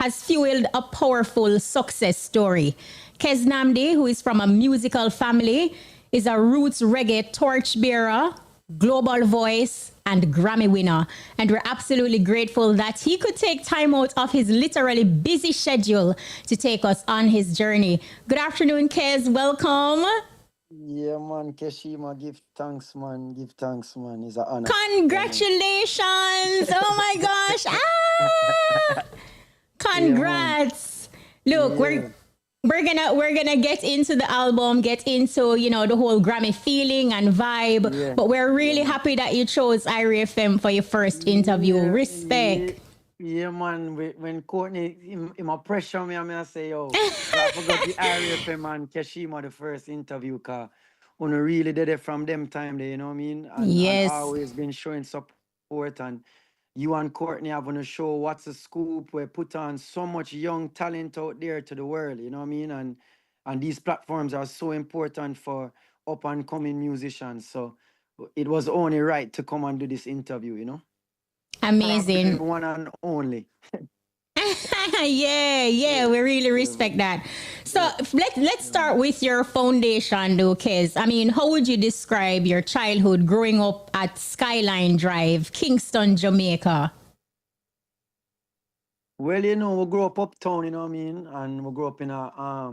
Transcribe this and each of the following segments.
has fueled a powerful success story. KEZNAMDI, who is from a musical family, is a roots reggae torchbearer, global voice, and Grammy winner. And we're absolutely grateful that he could take time out of his literally busy schedule to take us on his journey. Good afternoon, Kez. Welcome. Yeah, man, Keshima, give thanks, man. Give thanks, man. It's an honor. Yeah, man. Congratulations. Oh my gosh. Ah, Yeah, man. congrats. Look, Yeah, we're gonna get into the album, get into, the whole Grammy feeling and vibe, yeah, but we're yeah, really man. happy that you chose Irie FM for your first interview. Yeah, yeah, Respect. yeah, man. When Courtney, him a pressure me, I say, yo, I forgot the RFM man, Keshima, the first interview, cause when really did it from them time there, you know what I mean? And Yes. always been showing support, and you and Courtney having a show, What's a Scoop, where put on so much young talent out there to the world, you know what I mean? And these platforms are so important for up and coming musicians. So it was only right to come and do this interview, Probably the Amazing. one and only. Yeah, Yeah, yeah, we really yeah, respect man. that. So Yeah, let's yeah, start man. with your foundation, though, Kez. I mean, how would you describe your childhood growing up at Skyline Drive, Kingston, Jamaica? Well, we grew up uptown, you know what I mean, and we grew up in a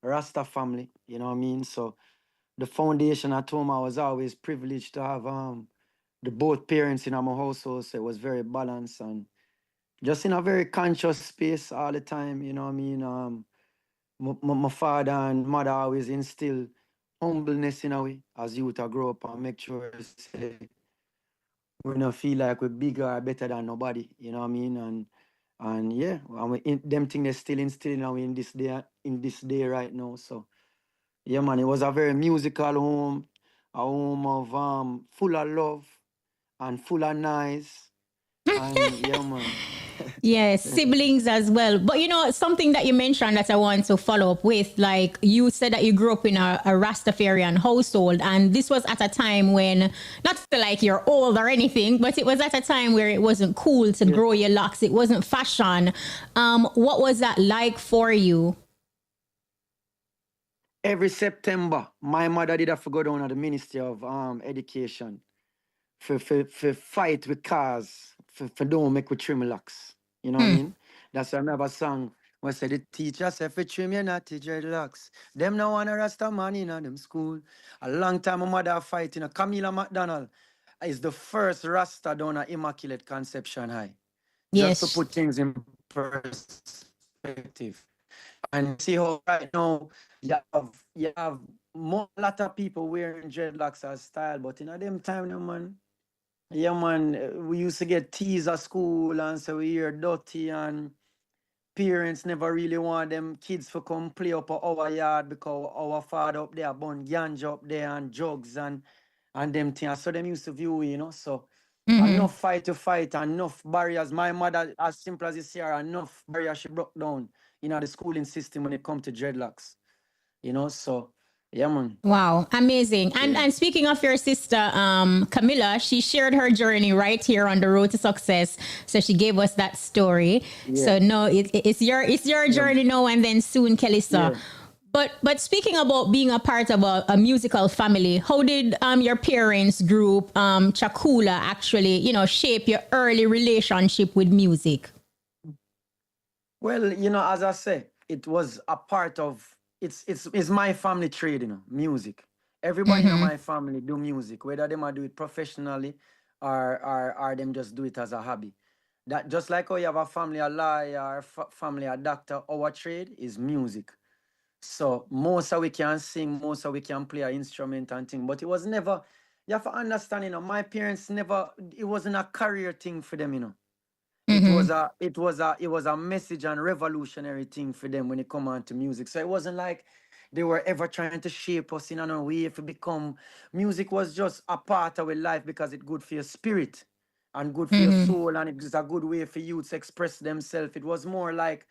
Rasta family, you know what I mean. So the foundation at home, I was always privileged to have the both parents in my household, so it was very balanced and just in a very conscious space all the time, you know what I mean. My father and mother always instill humbleness in a way as youth I grow up and make sure say we don't feel like we're bigger or better than nobody, you know what I mean? And yeah, them things they still instilling now in this day right now. So yeah, man, it was a very musical home, a home of full of love and full of nice. And yeah, man. Yes, siblings as well. But something that you mentioned that I want to follow up with, like you said that you grew up in a Rastafarian household, and this was at a time when, not to like you're old or anything, but it was at a time where it wasn't cool to Yeah. grow your locks. It wasn't fashion. What was that like for you? Every September, my mother did have to go down to the Ministry of Education for fight with cars, for don't make with trim locks. You know what I mean? That's why I have a song where say the teacher said for trim your natty dreadlocks. Them no wanna rasta man in them school. A long time my mother fighting a Camila McDonald is the first rasta down at Immaculate Conception High. Just to Yes. put things in perspective. And see how right now you have more lot of people wearing dreadlocks as style, but in a them time, no man. Yeah, man, we used to get teased at school and so we hear dirty and parents never really want them kids to come play up at our yard because our father up there burn ganja up there and drugs and them things. So them used to view, So enough fight to fight, enough barriers. My mother, as simple as this year, enough barriers she broke down in the schooling system when it come to dreadlocks. So yeah, man. Wow, amazing. And Yeah. and speaking of your sister, Camilla, she shared her journey right here on the road to success. So she gave us that story. Yeah. So no, it's your Yeah. journey now, and then soon Kelissa. Yeah. But speaking about being a part of a musical family, how did your parents group Chakula actually shape your early relationship with music? Well, as I say, it was a part of it's my family trade, music. Everybody in my family do music, whether them are do it professionally or them just do it as a hobby. That just like how you have a family a lawyer or family a doctor, our trade is music. So most of we can sing, most of we can play an instrument and thing. But it was never, you have to understand, my parents never, it wasn't a career thing for them. It was a message and revolutionary thing for them when it come on to music. So it wasn't like they were ever trying to shape us in a way to become music was just a part of our life because it's good for your spirit and good for your soul and it's a good way for you to express themselves. It was more like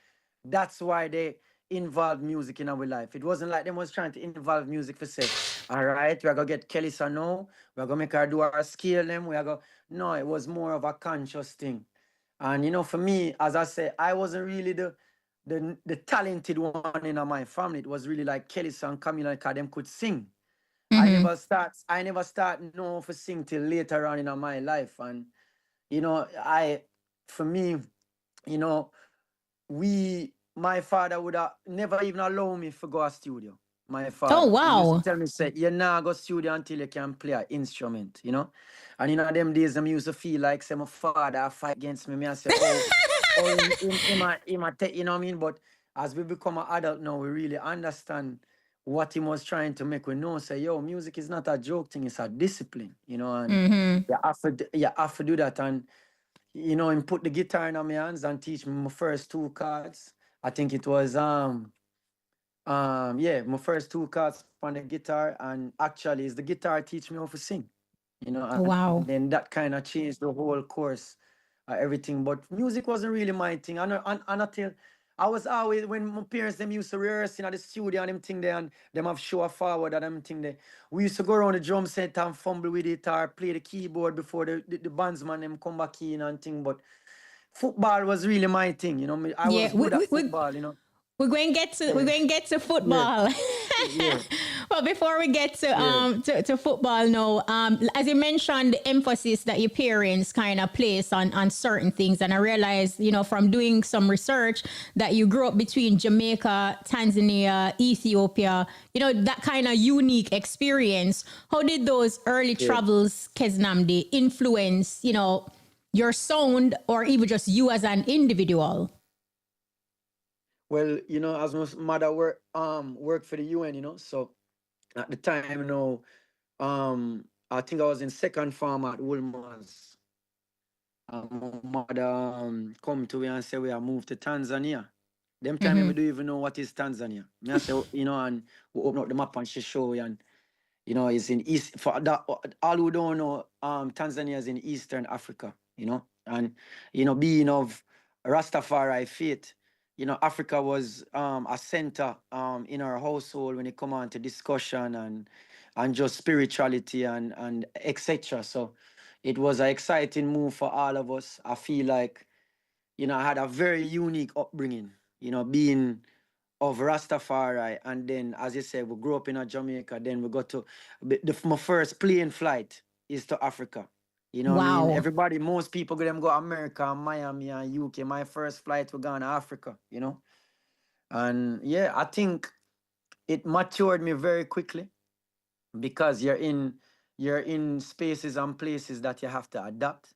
that's why they involved music in our life. It wasn't like them was trying to involve music for say, all right, we're gonna get Kelly Sano, we're gonna make her do our scale them, we're gonna no, it was more of a conscious thing. And for me, as I say, I wasn't really the talented one in my family. It was really like Kelly and Camila, because them could sing. Mm-hmm. I never start know for sing till later on in my life. And I for me, you know, my father would have never even allow me to go to studio. My Oh, father, he used to wow. tell me, say, you now go studio until you can play an instrument. And them days, I used to feel like, say, my father fight against me. I say, oh, you know what I mean? But as we become an adult now, we really understand what he was trying to make we know. Say, yo, music is not a joke thing, it's a discipline. And Mm-hmm. you have to do that. And and put the guitar in my hands and teach me my first two chords. I think it was yeah, my first two chords on the guitar, and actually is the guitar teach me how to sing. And Wow. then that kind of changed the whole course, everything. But music wasn't really my thing. And until I was always, when my parents them used to rehearsing at the studio and them thing there, and them have show forward and them thing there. We used to go around the drum set and fumble with it or play the keyboard before the bandsman them come back in and thing. But football was really my thing. I Yeah, was good at football. we're Yeah, going to get to yeah, football. yeah, But before we get to yeah. to football now, as you mentioned, the emphasis that your parents kind of place on certain things, and I realized, from doing some research that you grew up between Jamaica, Tanzania, Ethiopia. That kind of unique experience. How did those early Yeah. travels, Keznamdi, influence your sound, or even just you as an individual? Well, as my mother worked for the UN. So at the time, I think I was in second farm at Woolmans. My mother come to me and say we are moved to Tanzania. Them time I don't even know what is Tanzania. Me I say, and we open up the map and she show you, and it's in East, for that all who don't know, Tanzania is in Eastern Africa. And being of Rastafari faith, Africa was a center in our household when it come on to discussion and just spirituality and etc. So it was an exciting move for all of us. I feel like I had a very unique upbringing, being of Rastafari. And then, as you said, we grew up in Jamaica. Then we got to, my first plane flight is to Africa. You know what I mean? Wow. Everybody, most people go America, Miami, and UK. My first flight, we gone to Africa. And yeah, I think it matured me very quickly because you're in spaces and places that you have to adapt,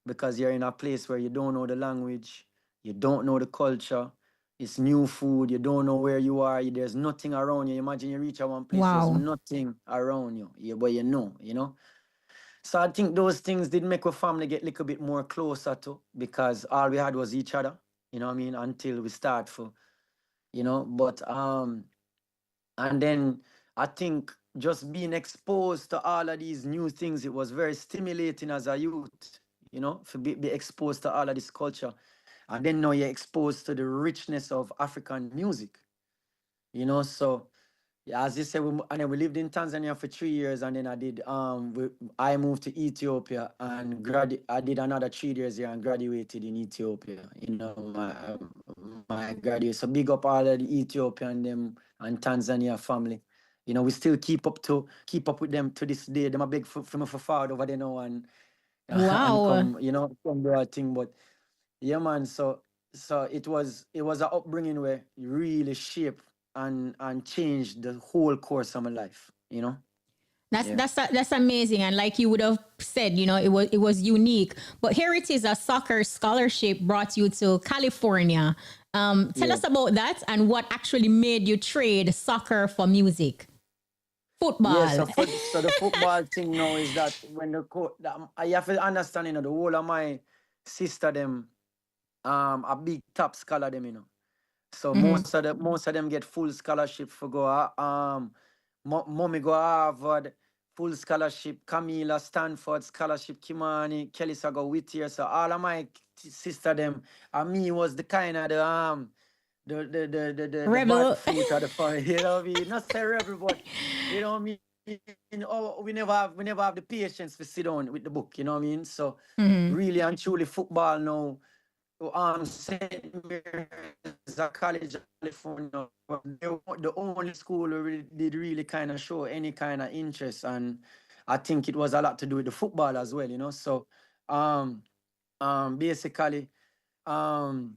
because you're in a place where you don't know the language, you don't know the culture, it's new food, you don't know where you are, there's nothing around you. Imagine you reach a one place, there's Wow. nothing around you, but you know. So I think those things did make our family get a little bit more closer to, because all we had was each other, you know what I mean, until we start but and then I think just being exposed to all of these new things, it was very stimulating as a youth, to be exposed to all of this culture. And then now you're exposed to the richness of African music. So yeah, as you said, and then we lived in Tanzania for 3 years, and then I moved to Ethiopia and I did another 3 years here and graduated in Ethiopia. My graduate. So big up all of the Ethiopian them and Tanzania family. We still keep up with them to this day. Them a big for me for forward over there now and and Wow. come do a thing. But yeah, man. So it was an upbringing where you really shaped and changed the whole course of my life. That's Yeah. that's that's amazing, and like you would have said, it was unique. But here it is, a soccer scholarship brought you to California. Tell Yeah. us about that and what actually made you trade soccer for music, Yeah. football. So the football thing now is that when I have to understand, the whole of my sister them a big top scholar them. So Hmm. most of them get full scholarship for go mommy go Harvard, full scholarship, Camila Stanford scholarship, Kimani, Kelly go Whittier. So all of my sister them and me was the kind of the bad Rebel. fruit of the fire. You know what I mean? Not say rebel, but you know what I mean. We never have the patience to sit down with the book. You know what I mean? So really and truly, football now. St. Mary's, a college of California. The only school who really, did really kind of show any kind of interest, and I think it was a lot to do with the football as well, you know. So, um, basically, um,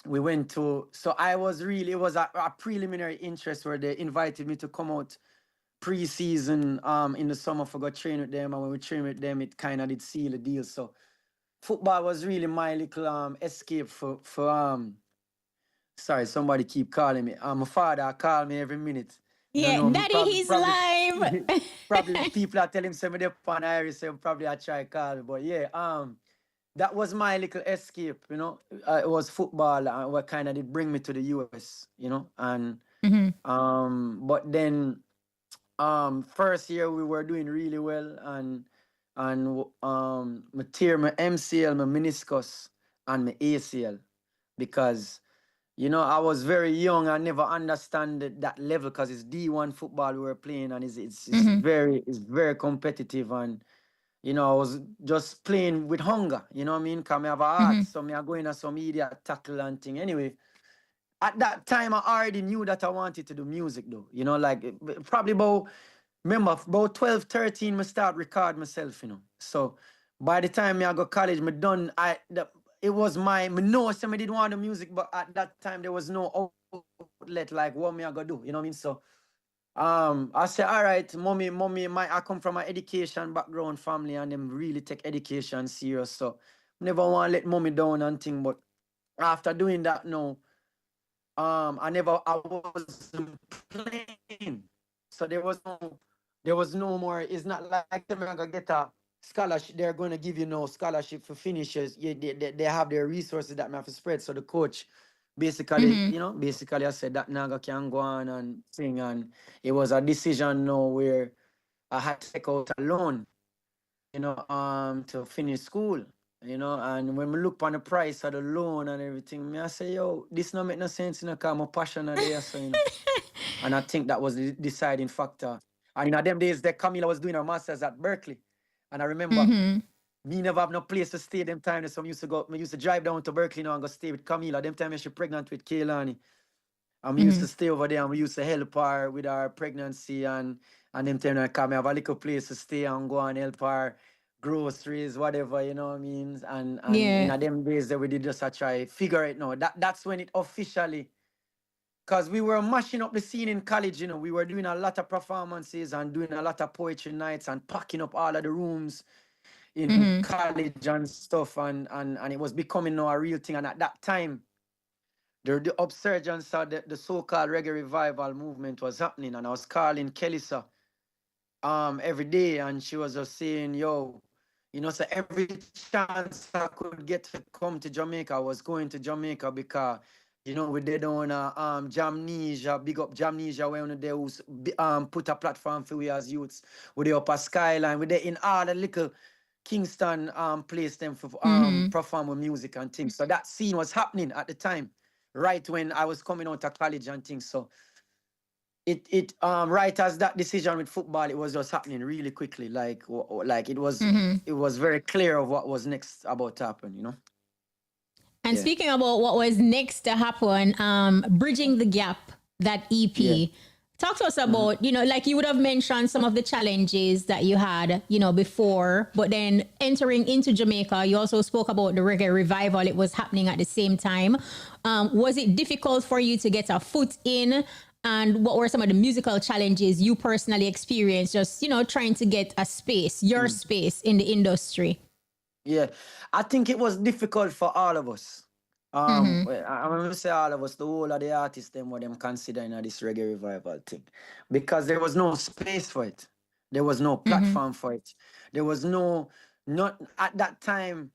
we went to. So I was really, it was a preliminary interest where they invited me to come out pre-season in the summer for go train with them, and when we train with them, it kind of did seal the deal. So football was really my little escape for sorry, somebody keep calling me. My father call me every minute. You don't Yeah, know me. Daddy, Probably he's probably live. probably people are telling me say me dey on Iris, so probably I try call me. But yeah, that was my little escape, you know. It was football what kind of did bring me to the US, you know. And Mm-hmm. but then first year we were doing really well, and me tear my MCL, my meniscus, and my ACL because you know I was very young. I never understand that level because it's D1 football we were playing, and Mm-hmm. it's very competitive. And you know I was just playing with hunger, you know what I mean, because I have a heart, Mm-hmm. so me I go in some idiot tackle and thing. Anyway, at that time I already knew that I wanted to do music though, you know, like probably about, remember, about 12, 13, I start record myself, you know. So by the time I go college, me done, it was me know somebody didn't want the music, but at that time there was no outlet like what me I go do, you know what I mean? So I say, all right, I come from an education background family and them really take education serious. So never want to let mommy down and thing. But after doing that now, I wasn't playing. So there was no more. It's not like they're gonna get a scholarship. They're gonna give you no scholarship for finishers. Yeah, they have their resources that may have to spread. So the coach basically, Mm-hmm. you know, basically I said that Naga can go on and sing, and it was a decision now where I had to take out a loan, you know, to finish school. You know, and when we look on the price of the loan and everything, me I say, yo, this no make no sense, you know, cause my passion are there, so you know. And I think that was the deciding factor. And in them days, that Camila was doing her masters at Berkeley. And I remember Mm-hmm. me never have no place to stay them time. So I used to drive down to Berkeley now and go stay with Camila. Them time she pregnant with Kaylani. And we used Mm-hmm. to stay over there and we used to help her with her pregnancy and them time I come have a little place to stay and go and help her groceries, whatever, you know what I mean? And in Yeah. a them days that we did just a try figure it now. That's when it officially, because we were mashing up the scene in college, you know, we were doing a lot of performances and doing a lot of poetry nights and packing up all of the rooms in Mm-hmm. college and stuff, and it was becoming now a real thing. And at that time, the upsurgence of the so-called reggae revival movement was happening, and I was calling Kelisa every day, and she was just saying, yo, you know, so every chance I could get to come to Jamaica, I was going to Jamaica because you know we did on Jamnesia, big up Jamnesia, where they was put a platform for we as youths. We they up a skyline, we they in all the little Kingston place them for Mm-hmm. perform with music and things. So that scene was happening at the time, right when I was coming out of college and things. So it right as that decision with football, it was just happening really quickly. Like Mm-hmm. it was very clear of what was next about to happen, you know? And Yeah. speaking about what was next to happen, Bridging the Gap, that Yeah. EP. Talk to us Mhm. about, like you would have mentioned some of the challenges that you had, before, but then entering into Jamaica, you also spoke about the reggae revival. It was happening at the same time. Was it difficult for you to get a foot in? And what were some of the musical challenges you personally experienced, just, trying to get a space, your Mm. space in the industry? Yeah. I think it was difficult for all of us. Mm-hmm. I'm gonna say all of us, the whole of the artists, them what them considering this reggae revival thing. Because there was no space for it. There was no Mm-hmm. platform for it. There was not at that time.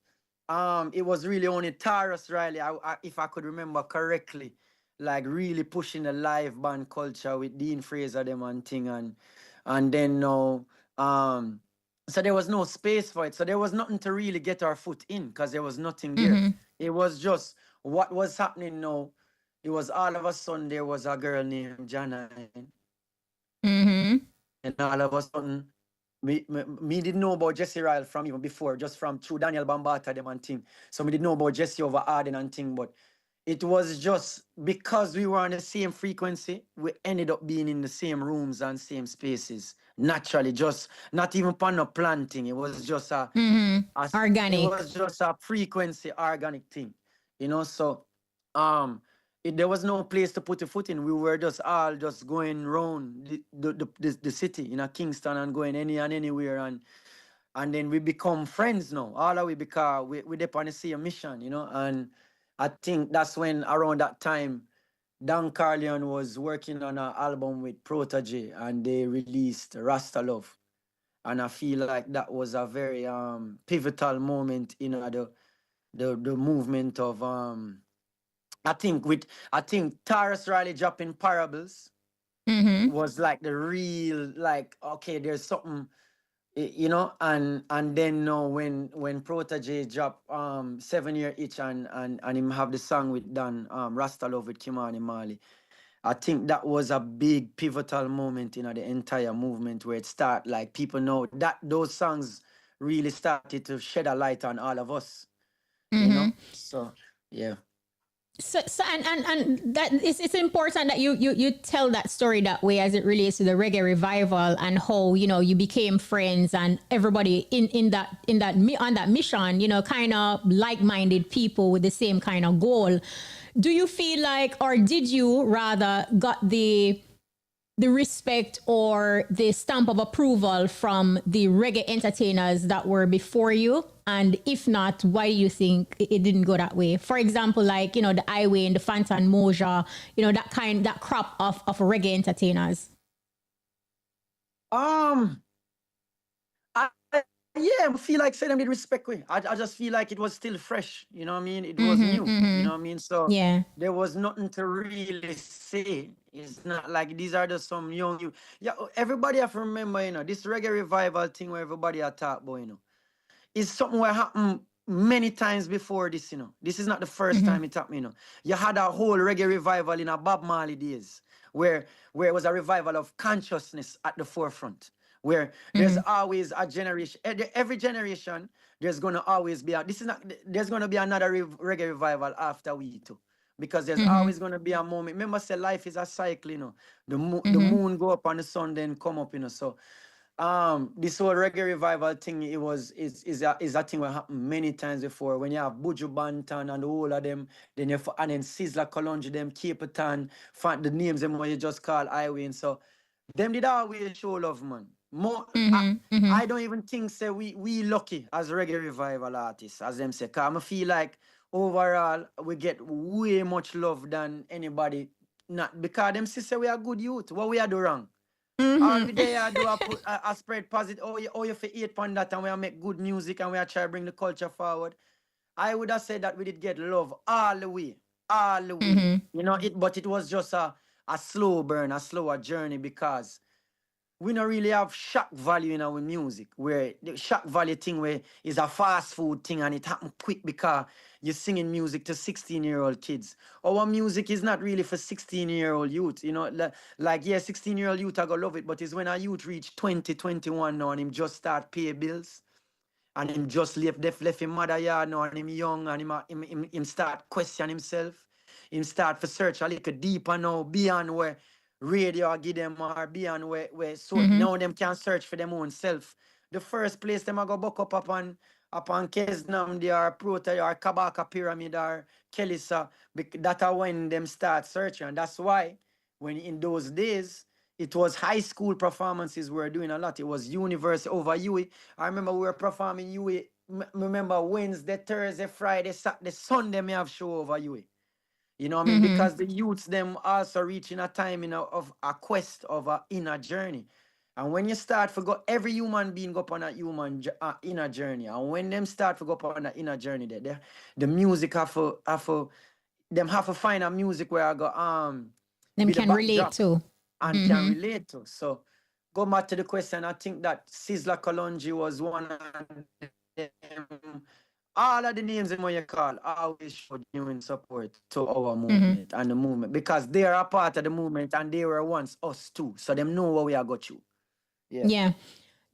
It was really only Taurus Riley, if I could remember correctly, like really pushing the live band culture with Dean Fraser them and thing, and then now so there was no space for it. So there was nothing to really get our foot in because there was nothing there. Mm-hmm. It was just what was happening now. It was all of a sudden there was a girl named Janine, Mm-hmm. and all of a sudden me didn't know about Jesse Ryle from even before, just from through Daniel Bambata them and thing. So me didn't know about Jesse over Arden and thing, but it was just because we were on the same frequency, we ended up being in the same rooms and same spaces. Naturally, just not even upon no planting. It was just it Organic. was just a frequency organic thing. So um there was no place to put a foot in. We were just all just going round the city in a Kingston and going any and anywhere, and then we become friends now. All of we, because we dep on the same mission, and I think that's when around that time Dan Carleon was working on an album with Protege and they released Rasta Love. And I feel like that was a very pivotal moment in the movement of I think Taurus Riley dropping Parables was like the real, like, okay, there's something, and then no, when Protege drop 7 Year Itch and him have the song with Dan, Rasta Love with Kimani Marley. I think that was a big pivotal moment in the entire movement, where it start, like, people know that those songs really started to shed a light on all of us. So yeah. So and that it's important that you tell that story that way, as it relates to the reggae revival and how you became friends, and everybody in that on that mission, kind of like-minded people with the same kind of goal. Do you feel like, or did you rather got the respect or the stamp of approval from the reggae entertainers that were before you? And if not, why do you think it didn't go that way? For example, like, the Highway and the Fantan Moja, that crop of reggae entertainers. Yeah, I feel like say them did respect me. I just feel like it was still fresh. You know what I mean? It was new. You know what I mean? So Yeah. there was nothing to really say. It's not like these are just some young you. Yeah, everybody have to remember, this reggae revival thing where everybody are talk about, is something where happened many times before this, This is not the first time it happened, You had a whole reggae revival in a Bob Marley days, where it was a revival of consciousness at the forefront, where there's always a generation, every generation, there's going to always be there's going to be another reggae revival after we too. Because there's always going to be a moment. Remember, say life is a cycle, The moon go up and the sun then come up, So this whole reggae revival thing, is a thing that happened many times before. When you have Buju Banton and all of them, then and then Sizzla Kalonji, them Capeton, the names them what you just call Highway, and so them did always show love, man. More, I don't even think say we lucky as reggae revival artists, as them say. Cause I feel like overall we get way much love than anybody. Not because them say we are good youth. What we are do wrong? All we there do a spread positive. You for 8 that, and we make good music, and we are trying to bring the culture forward. I would have said that we did get love all the way. But it was just a slow burn, a slower journey, because we don't really have shock value in our music, where the shock value thing where is a fast food thing and it happen quick because you're singing music to 16-year-old kids. Our music is not really for 16-year-old youth, like 16-year-old youth are gonna love it, but it's when a youth reach 20, 21 now and him just start pay bills and him just left him mother yard now and him young and him start question himself. Him start to search a little deeper now beyond where radio give them, or beyond where so now them can search for them own self. The first place them I go buck up upon KEZNAMDI or Prota or Kabaka Pyramid or Kelisa, that are when them start searching. And that's why when in those days it was high school performances we were doing a lot. It was university over UE. I remember we were performing UE. Remember Wednesday, Thursday, Friday, Saturday, Sunday me have show over UE. You know what I mean? Because the youths them also reaching a time of a quest of a inner journey. And when you start to go, every human being go up on a inner journey. And when them start to go up on an inner journey, the music have to find a music where I go them can relate to. And can relate to. So go back to the question. I think that Sizzla Kalonji was one of them. All of the names in what you call always show genuine support to our movement and the movement, because they are a part of the movement and they were once us too. So them know what we are got you. Yeah.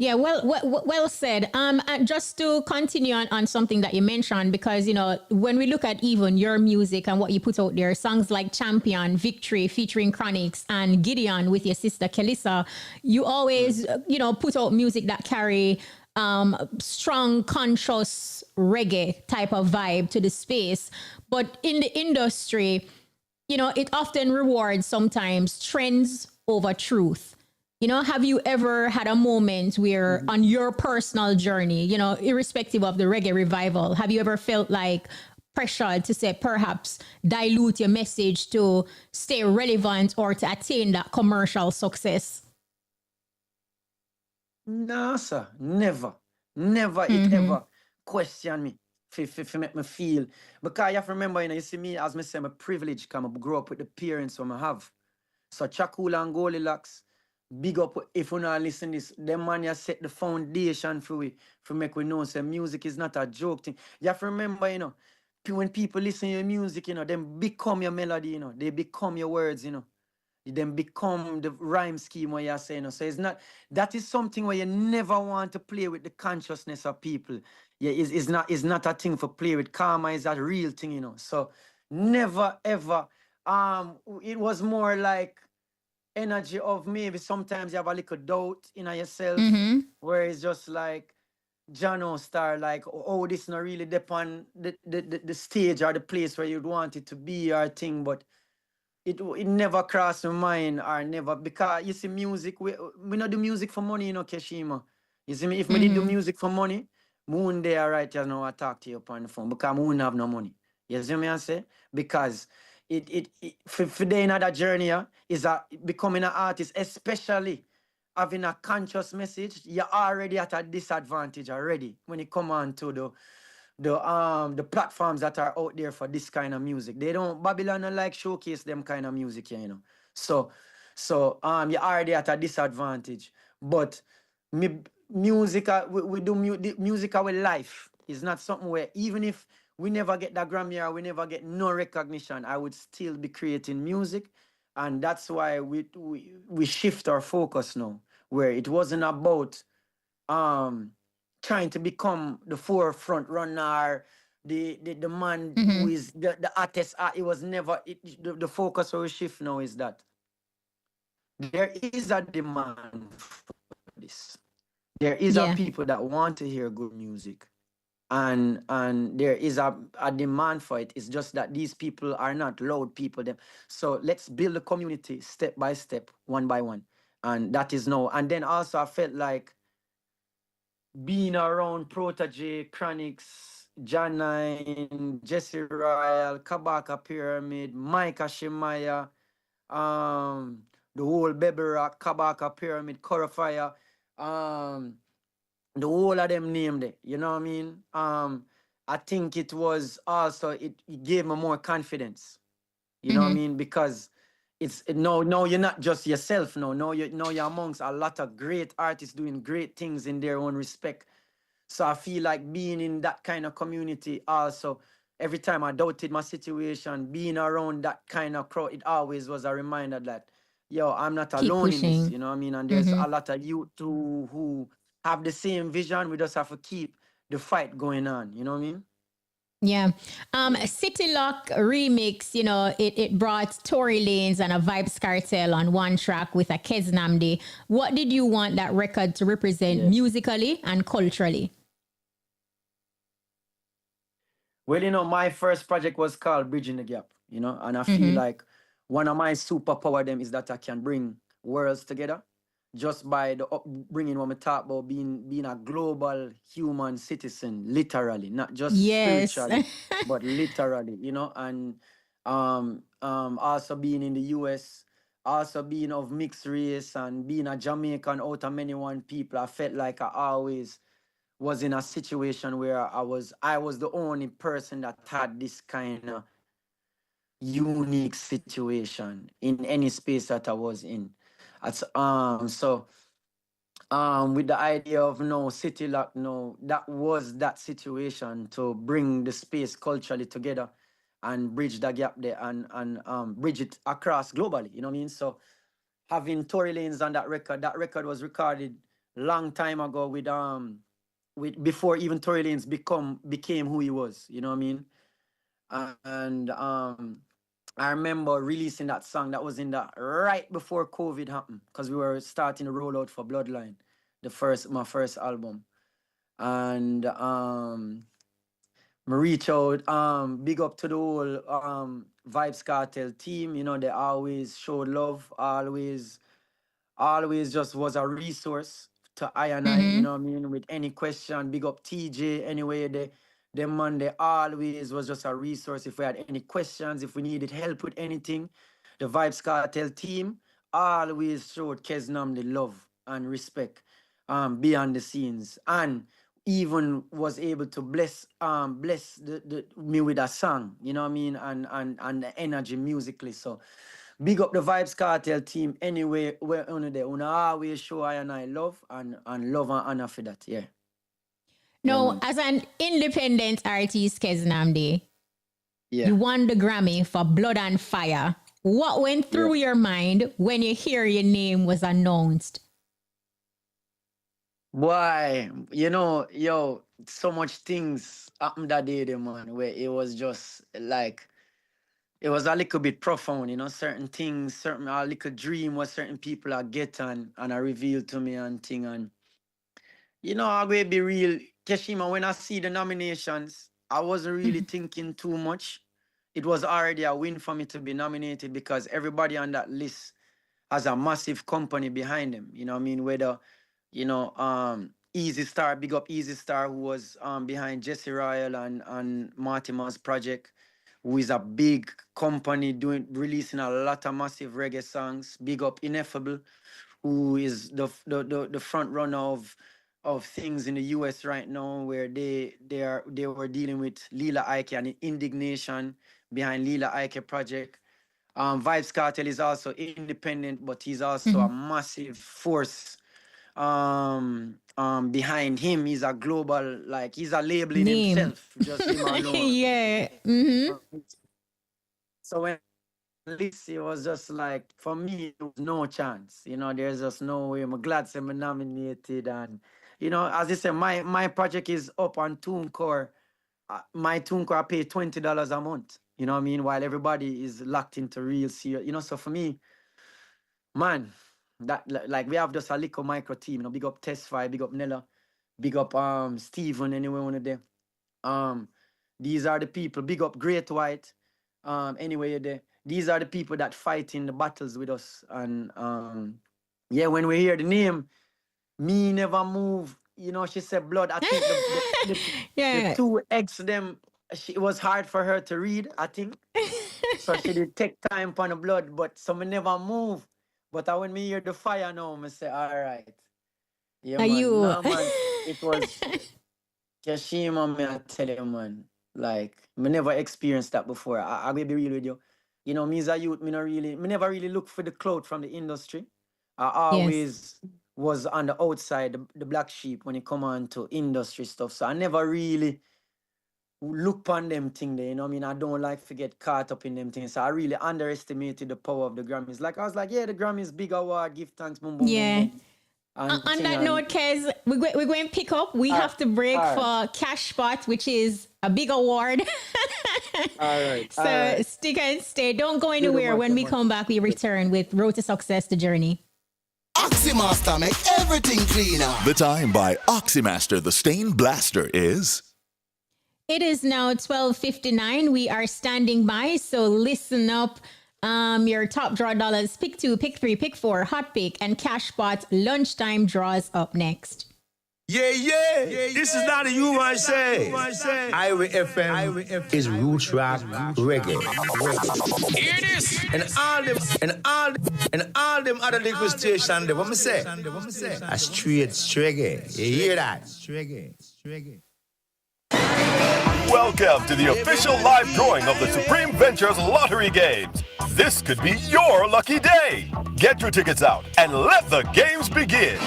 Yeah, well said. And just to continue on something that you mentioned, because when we look at even your music and what you put out there, songs like "Champion," "Victory," featuring Chronics, and "Gideon" with your sister Kelissa, you always put out music that carry strong, conscious reggae type of vibe to the space. But in the industry, it often rewards sometimes trends over truth. Have you ever had a moment where Mhm. on your personal journey, irrespective of the reggae revival, have you ever felt like pressured to say perhaps dilute your message to stay relevant or to attain that commercial success? No, sir, never. Never it ever question me. If make me feel. Because you have to remember, you see me, as me say, I'm a privilege, because I grew up with the parents whom I have. So Chakula and Goldilocks, big up if we not listen this. Them man ya set the foundation for we for make we know say music is not a joke thing. You have to remember, when people listen to your music, them become your melody, they become your words, then become the rhyme scheme what you're saying. So it's not that is something where you never want to play with the consciousness of people. Yeah, it's not a thing for play with. Karma is a real thing, So never ever. It was more like energy of maybe sometimes you have a little doubt in yourself, where it's just like Jano star, like, oh, this not really depend the stage or the place where you'd want it to be or thing, but it never crossed my mind or never, because you see music, we not do music for money, Keshima. You see me, if we did do music for money, moon there right here now I talk to you upon the phone, because we wouldn't have no money. You see me I say? Because it for the another journey is becoming an artist, especially having a conscious message, you're already at a disadvantage already when it come on to the platforms that are out there for this kind of music. They don't Babylon don't like showcase them kind of music here. So you're already at a disadvantage. But music we do music our life is not something where even if we never get that Grammy or we never get no recognition, I would still be creating music. And that's why we shift our focus now, where it wasn't about um trying to become the forefront runner, the man who is the artist. It was never the focus or shift now is that there is a demand for this. There is a Yeah. people that want to hear good music. And there is a demand for it. It's just that these people are not loud people. So let's build a community step by step, one by one. And that is now. And then also I felt like being around Protege, Chronics, John Nine, Jesse Royal, Kabaka Pyramid, Micah Shemaya, the whole Baby Rock, Kabaka Pyramid, Corafire, the whole of them named it. You know what I mean? I think it was also it gave me more confidence. You know what I mean? Because it's no, you're not just yourself. No, you're amongst a lot of great artists doing great things in their own respect. So I feel like being in that kind of community also, every time I doubted my situation, being around that kind of crowd, it always was a reminder that, yo, I'm not Keep alone in this, pushing. you know what I mean? And there's a lot of youth too who have the same vision. We just have to keep the fight going on, you know what I mean? Yeah. Yeah. City Lock remix, it brought Tory Lanez and a Vibes Cartel on one track with a KEZNAMDI. What did you want that record to represent Yes. musically and culturally? Well, my first project was called Bridging the Gap, and I feel like one of my superpower them is that I can bring worlds together just by the upbringing when we talk about being a global human citizen, literally, not just Yes. spiritually, but literally, and also being in the US, also being of mixed race and being a Jamaican out of many one people, I felt like I always was in a situation where I was the only person that had this kind of unique situation in any space that I was in. So with the idea of no city lock, no, that was that situation to bring the space culturally together and bridge the gap there and bridge it across globally, you know what I mean? So having Tory Lanez on that record was recorded long time ago with before even Tory Lanez became who he was. You know what I mean? And I remember releasing that song that was in that right before COVID happened because we were starting to roll out for Bloodline, my first album. And me reach out, big up to the whole Vibes Cartel team. You know, they always showed love, always just was a resource to I and I, you Mm-hmm. know what I mean? With any question, big up TJ, anyway, the man, they always was just a resource. If we had any questions, if we needed help with anything, the Vibes Cartel team always showed KEZNAMDI love and respect beyond the scenes. And even was able to bless me with a song, you know what I mean, and the energy musically. So big up the Vibes Cartel team anyway. Where on there, una always show I and I love and love and honor for that. Yeah, yeah, Now, man. as an independent artist, KEZNAMDI, Yeah, you won the Grammy for Blood and Fire. What went yeah. through your mind when you hear your name was announced? Boy, yo, so much things happened that day, there, man. Where it was just like it was a little bit profound, certain things, certain a little dream what certain people are getting and are revealed to me and thing. And I will be real, Keshima, when I see the nominations, I wasn't really thinking too much. It was already a win for me to be nominated because everybody on that list has a massive company behind them. You know what I mean? Whether, Easy Star, big up Easy Star, who was behind Jesse Royal and Mortimer's project, who is a big company releasing a lot of massive reggae songs. Big up Ineffable, who is the front runner of things in the US right now, where they were dealing with Lila Ike and indignation behind Lila Ike project. Vibes Cartel is also independent, but he's also a Mhm. massive force behind him. He's a global, like he's a label in Name. himself, just him alone. Yeah. Mm-hmm. So when list, it was just like for me, it was no chance. There's just no way. I'm glad I'm nominated, and as I said, my project is up on TuneCore. My TuneCore I pay $20 a month. You know what I mean? While everybody is locked into real serious. So for me, man, like we have just a little micro team. Big up Testify, big up Nella, big up Steven. Anyway, one of them. Um, these are the people. Big up Great White. Anyway, you're there. These are the people that fight in the battles with us. And yeah, when we hear the name, me never move. She said blood. I think the Yeah. two X them. It was hard for her to read, I think. So she did take time upon the blood, but some never move. But when me hear the fire now, I say, all right. Yeah, Are man. you? No, man. It was Kashima, me, I tell you, man. Like, me never experienced that before. I will be real with you. Me as a youth, me never really look for the clout from the industry. I Yes. always was on the outside, the black sheep when it come on to industry stuff. So I never really look on them thing there. You know what I mean? I don't like to get caught up in them things. So I really underestimated the power of the Grammys. Like, I was like, yeah, the Grammys, big award, give thanks, boom, boom, boom, Yeah. boom. And On thing, that and note, Kez, we're going to pick up. We all have to break right, for Cash Spot, which is a big award. all right, all So right. stick and stay. Don't go Good anywhere. much, When we much. come back, we return with Road to Success, the journey. Oxymaster make everything cleaner. The time by Oxymaster, the stain blaster, is... It is now 12:59. We are standing by, so listen up. Your top draw dollars, pick 2, pick 3, pick 4, hot pick, and Cash Spot lunchtime draws up next. Yeah. This is not a you I say. Iowa FM is roots rock reggae. Hear this. And all them other liquid stations, what me say? A straight reggae. You hear that? Reggae. Welcome to the official live drawing of the Supreme Ventures Lottery Games. This could be your lucky day. Get your tickets out and let the games begin.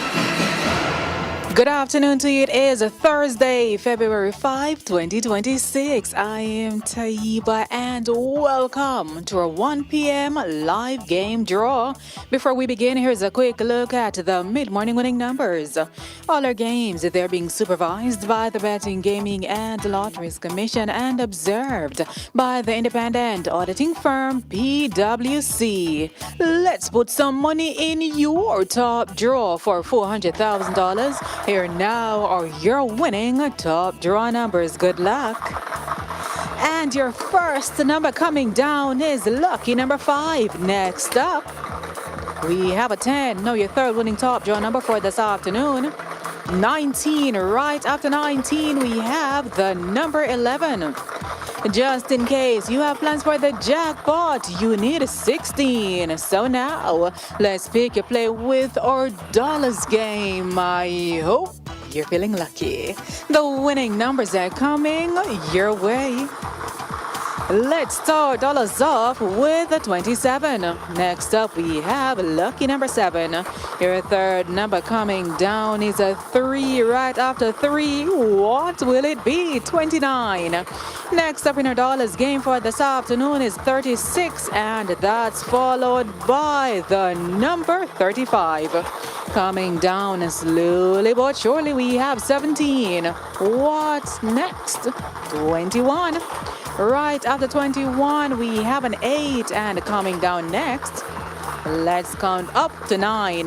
Good afternoon to you. It is a Thursday, February 5, 2026. I am Taiba and welcome to our 1 p.m. live game draw. Before we begin, here's a quick look at the mid-morning winning numbers. All our games, they're being supervised by the Betting, Gaming and Lotteries Commission and observed by the independent auditing firm PwC. Let's put some money in your top draw for $400,000. Here now are your winning top draw numbers. Good luck. And your first number coming down is lucky number 5. Next up, we have a 10. Know your third winning top draw number for this afternoon. 19. Right after 19, we have the number 11. Just in case you have plans for the jackpot, you need 16. So now, let's pick a play with our dollars game. I hope you're feeling lucky. The winning numbers are coming your way. Let's start dollars off with a 27. Next up, we have lucky number 7. Your third number coming down is a 3. Right after 3, what will it be? 29. Next up in our dollars game for this afternoon is 36, and that's followed by the number 35. Coming down slowly but surely, we have 17. What's next? 21. Right after 21, we have an 8, and coming down next, let's count up to 9.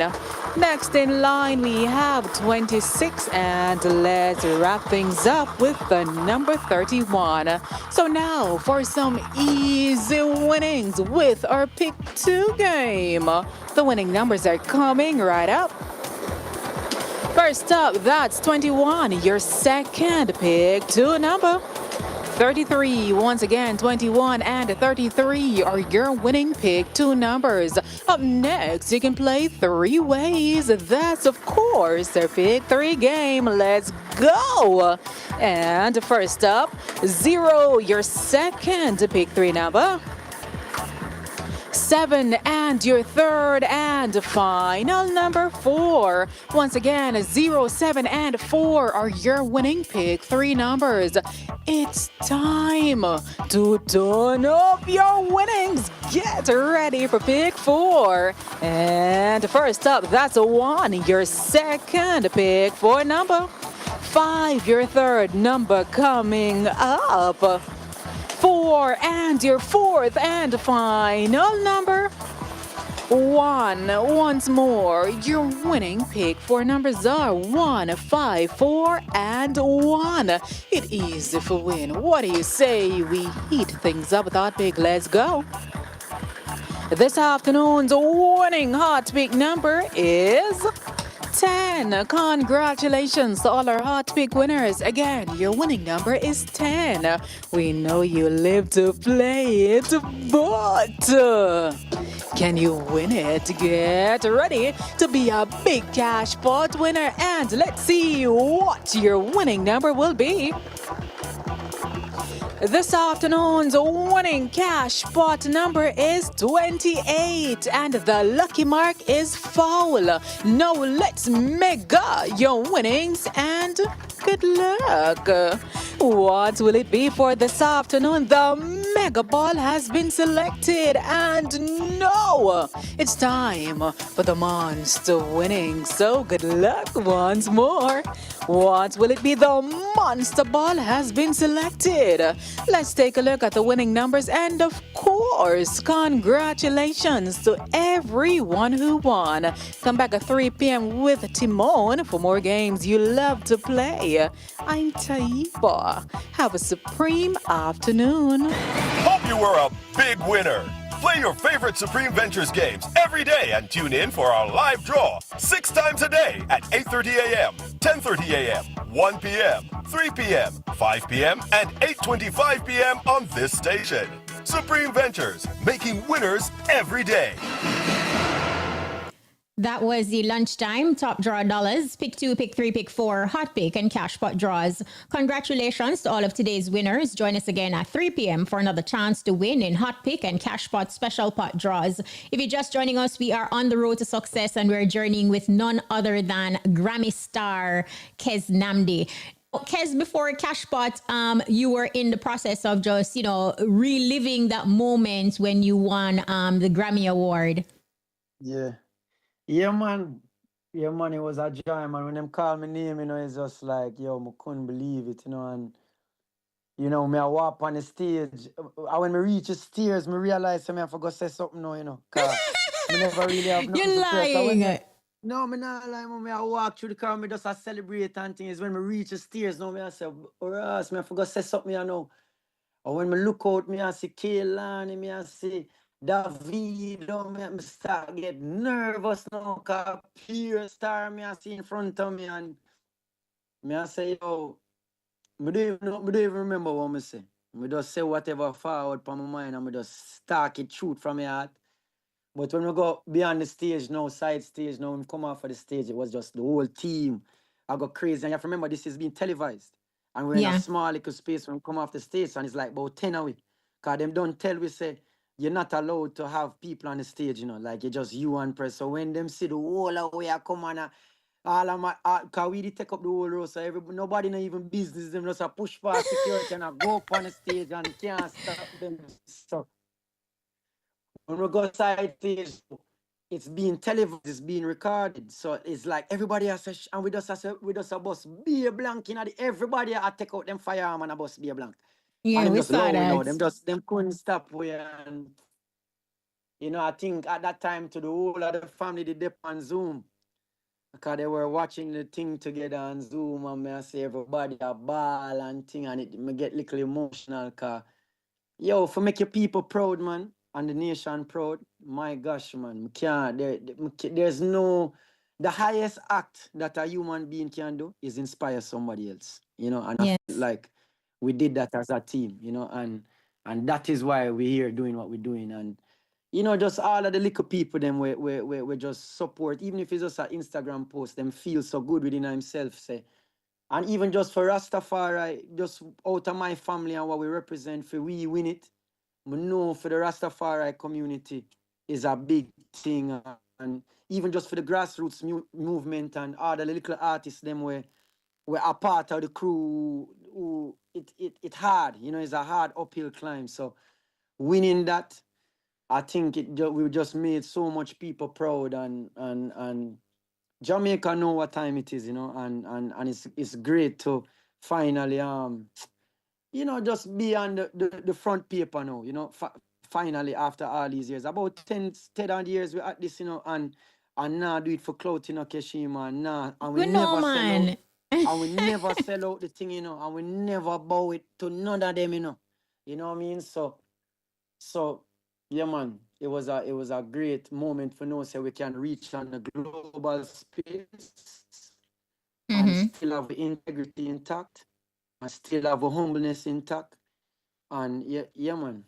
Next in line, we have 26, and let's wrap things up with the number 31. So now for some easy winnings with our Pick 2 game. The winning numbers are coming right up. First up, that's 21, your second Pick 2 number. 33, once again, 21 and 33 are your winning Pick 2 numbers. Up next, you can play 3 ways. That's, of course, our Pick 3 game. Let's go! And first up, 0, your second Pick 3 number. 7 and your third and final number 4. Once again, 0, 7 and 4 are your winning Pick 3 numbers. It's time to turn up your winnings. Get ready for Pick 4. And first up, that's a 1, your second Pick 4 number. 5, your third number coming up. 4 and your fourth and final number 1. Once more, your winning Pick 4 numbers are 1, 5, 4, and 1. It is for win. What do you say we heat things up with Hot Pick? Let's go. This afternoon's winning Hot Pick number is 10. Congratulations to all our Hot Pick winners. Again, your winning number is 10. We know you live to play it, but can you win it? Get ready to be a big cash pot winner, and let's see what your winning number will be. This afternoon's winning cash pot number is 28, and the lucky mark is foul. Now let's mega your winnings and good luck. What will it be for this afternoon? The mega ball has been selected, and no, it's time for the monster winning. So good luck once more. What will it be? The monster ball has been selected. Let's take a look at the winning numbers, and of course, congratulations to everyone who won. Come back at 3 p.m. with Timon for more games you love to play. I'm Taiba. Have a supreme afternoon. Hope you were a big winner. Play your favorite Supreme Ventures games every day and tune in for our live draw 6 times a day at 8:30 a.m., 10:30 a.m., 1 p.m., 3 p.m., 5 p.m., and 8:25 p.m. on this station. Supreme Ventures, making winners every day. That was the lunchtime top draw dollars, pick 2, pick 3, pick 4, hot pick, and cash pot draws. Congratulations to all of today's winners. Join us again at 3 p.m. for another chance to win in hot pick and cash pot special pot draws. If you're just joining us, we are on the road to success and we're journeying with none other than Grammy star KEZNAMDI. Kez, before Cashpot, you were in the process of just, reliving that moment when you won the Grammy Award. Yeah. Yeah, man. Yeah, man, it was a joy, man. When them call my name, it's just like, yo, I couldn't believe it, and, me I walk on the stage. When me reach the stairs, me realize I forgot to say something now, because me never really have nothing You're to say. So lying. no, me not lying, me I walk through the car, me just a celebrate and things. When me reach the stairs, now me I say, or else, me I forgot to say something, Or when me look out, me I see Kaylani, me I see David, me start get nervous now, because pure star me I see in front of me, and me I say, yo, me don't even remember what me say. Me just say whatever forward from my mind, and me just talk it truth from my heart. But when we go beyond the stage now, side stage now, when we come off of the stage, it was just the whole team. I got crazy. And you have to remember, this is being televised. And we're in a Yeah. small little space when we come off the stage, and it's like about 10 away. Because them don't tell we say, you're not allowed to have people on the stage, like it's just you and press. So when them see the whole away, I come on, all of my, because we did take up the whole row, so nobody not even business, them just a push past security and I go up on the stage and can't stop them. So when we go side stage, it's being televised, it's being recorded. So it's like everybody has a, and we just a bus be a blank, everybody I take out them firearm and a bus be a blank. Yeah, And them we just saw low now. Them that. couldn't stop we, and I think at that time to the whole of the family they dip on Zoom. Because they were watching the thing together on Zoom, and I say everybody a ball and thing, and it me get little emotional, cause yo, for make your people proud, man, and the nation proud. My gosh, man, me can't. There's no, the highest act that a human being can do is inspire somebody else, and I feel Yes. like we did that as a team, and that is why we're here doing what we're doing, and just all of the little people them we just support, even if it's just an Instagram post, them feel so good within themselves, say. And even just for Rastafari, just out of my family and what we represent, for we win it, we know for the Rastafari community is a big thing. And even just for the grassroots movement and all the little artists, them were a part of the crew who it hard, it's a hard uphill climb. So winning that, I think we just made so much people proud, and Jamaica know what time it is, and it's great to finally just be on the front paper now, finally after all these years, about 10 odd years we at this, and now do it for clout, Keshima, and we We know, never sell out, man. and we never sell out the thing, and we never bow it to none of them, you know what I mean? So yeah, man, it was a great moment for us, so we can reach on the global space and Mm-hmm. still have integrity intact and still have a humbleness intact. And yeah, man,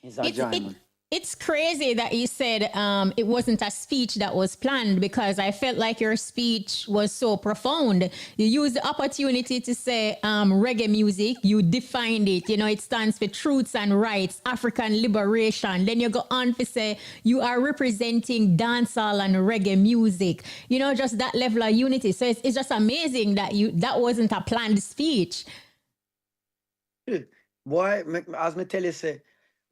it's a It's joy, it man. it's crazy that you said it wasn't a speech that was planned, because I felt like your speech was so profound. You used the opportunity to say reggae music. You defined it. It stands for truths and rights, African liberation. Then you go on to say you are representing dancehall and reggae music. Just that level of unity. So it's just amazing that that wasn't a planned speech. Boy, as me tell you, say,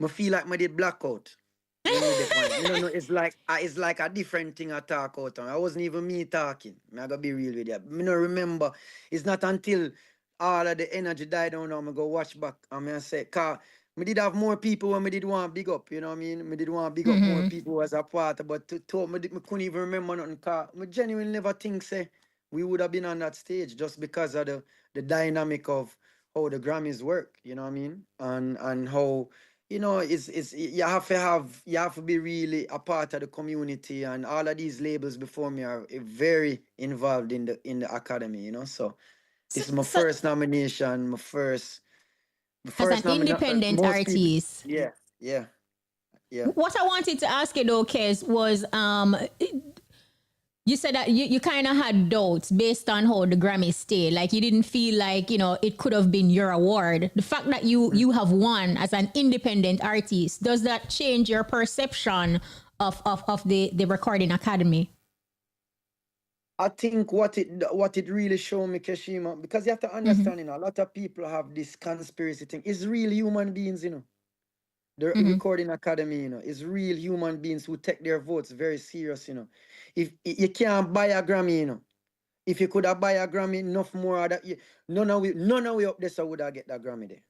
me feel like me did blackout when me define. Me no know, it's like a different thing I talk out on. I wasn't even me talking. Me I gotta be real with you. Me no remember. It's not until all of the energy died down now, me go watch back and me I say, cause me did have more people when me did want big up, you know what I mean? Me did want big up more Mm-hmm. people as a part, but me couldn't even remember nothing, cause me genuinely never think say we would have been on that stage just because of the dynamic of how the Grammys work, you know what I mean? And how, it's you have to be really a part of the community, and all of these labels before me are very involved in the academy, So So, this is my so first nomination, my as an first nomination. independent Most people, artist. yeah, yeah, yeah. What I wanted to ask you though, Kez, was You said that you kind of had doubts based on how the Grammys stayed. Like you didn't feel like, it could have been your award. The fact that you have won as an independent artist, does that change your perception of the Recording Academy? I think what it really showed me, Keshima, because you have to understand, a lot of people have this conspiracy thing. It's real human beings, The Recording Academy, is real human beings who take their votes very serious, If you can't buy a Grammy, if you could have buy a Grammy, enough more of that, none of we up there so would have get that Grammy there.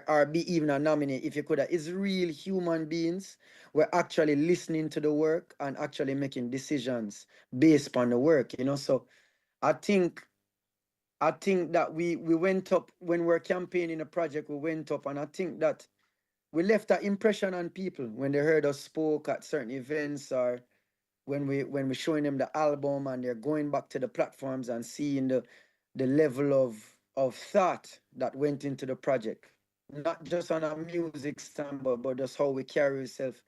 Or be even a nominee if you could have. It's real human beings were actually listening to the work and actually making decisions based on the work, So I think that we went up when we're campaigning a project, we went up, and I think that we left that impression on people when they heard us spoke at certain events, or when we're showing them the album and they're going back to the platforms and seeing the level of thought that went into the project, not just on a music standpoint, but just how we carry ourselves.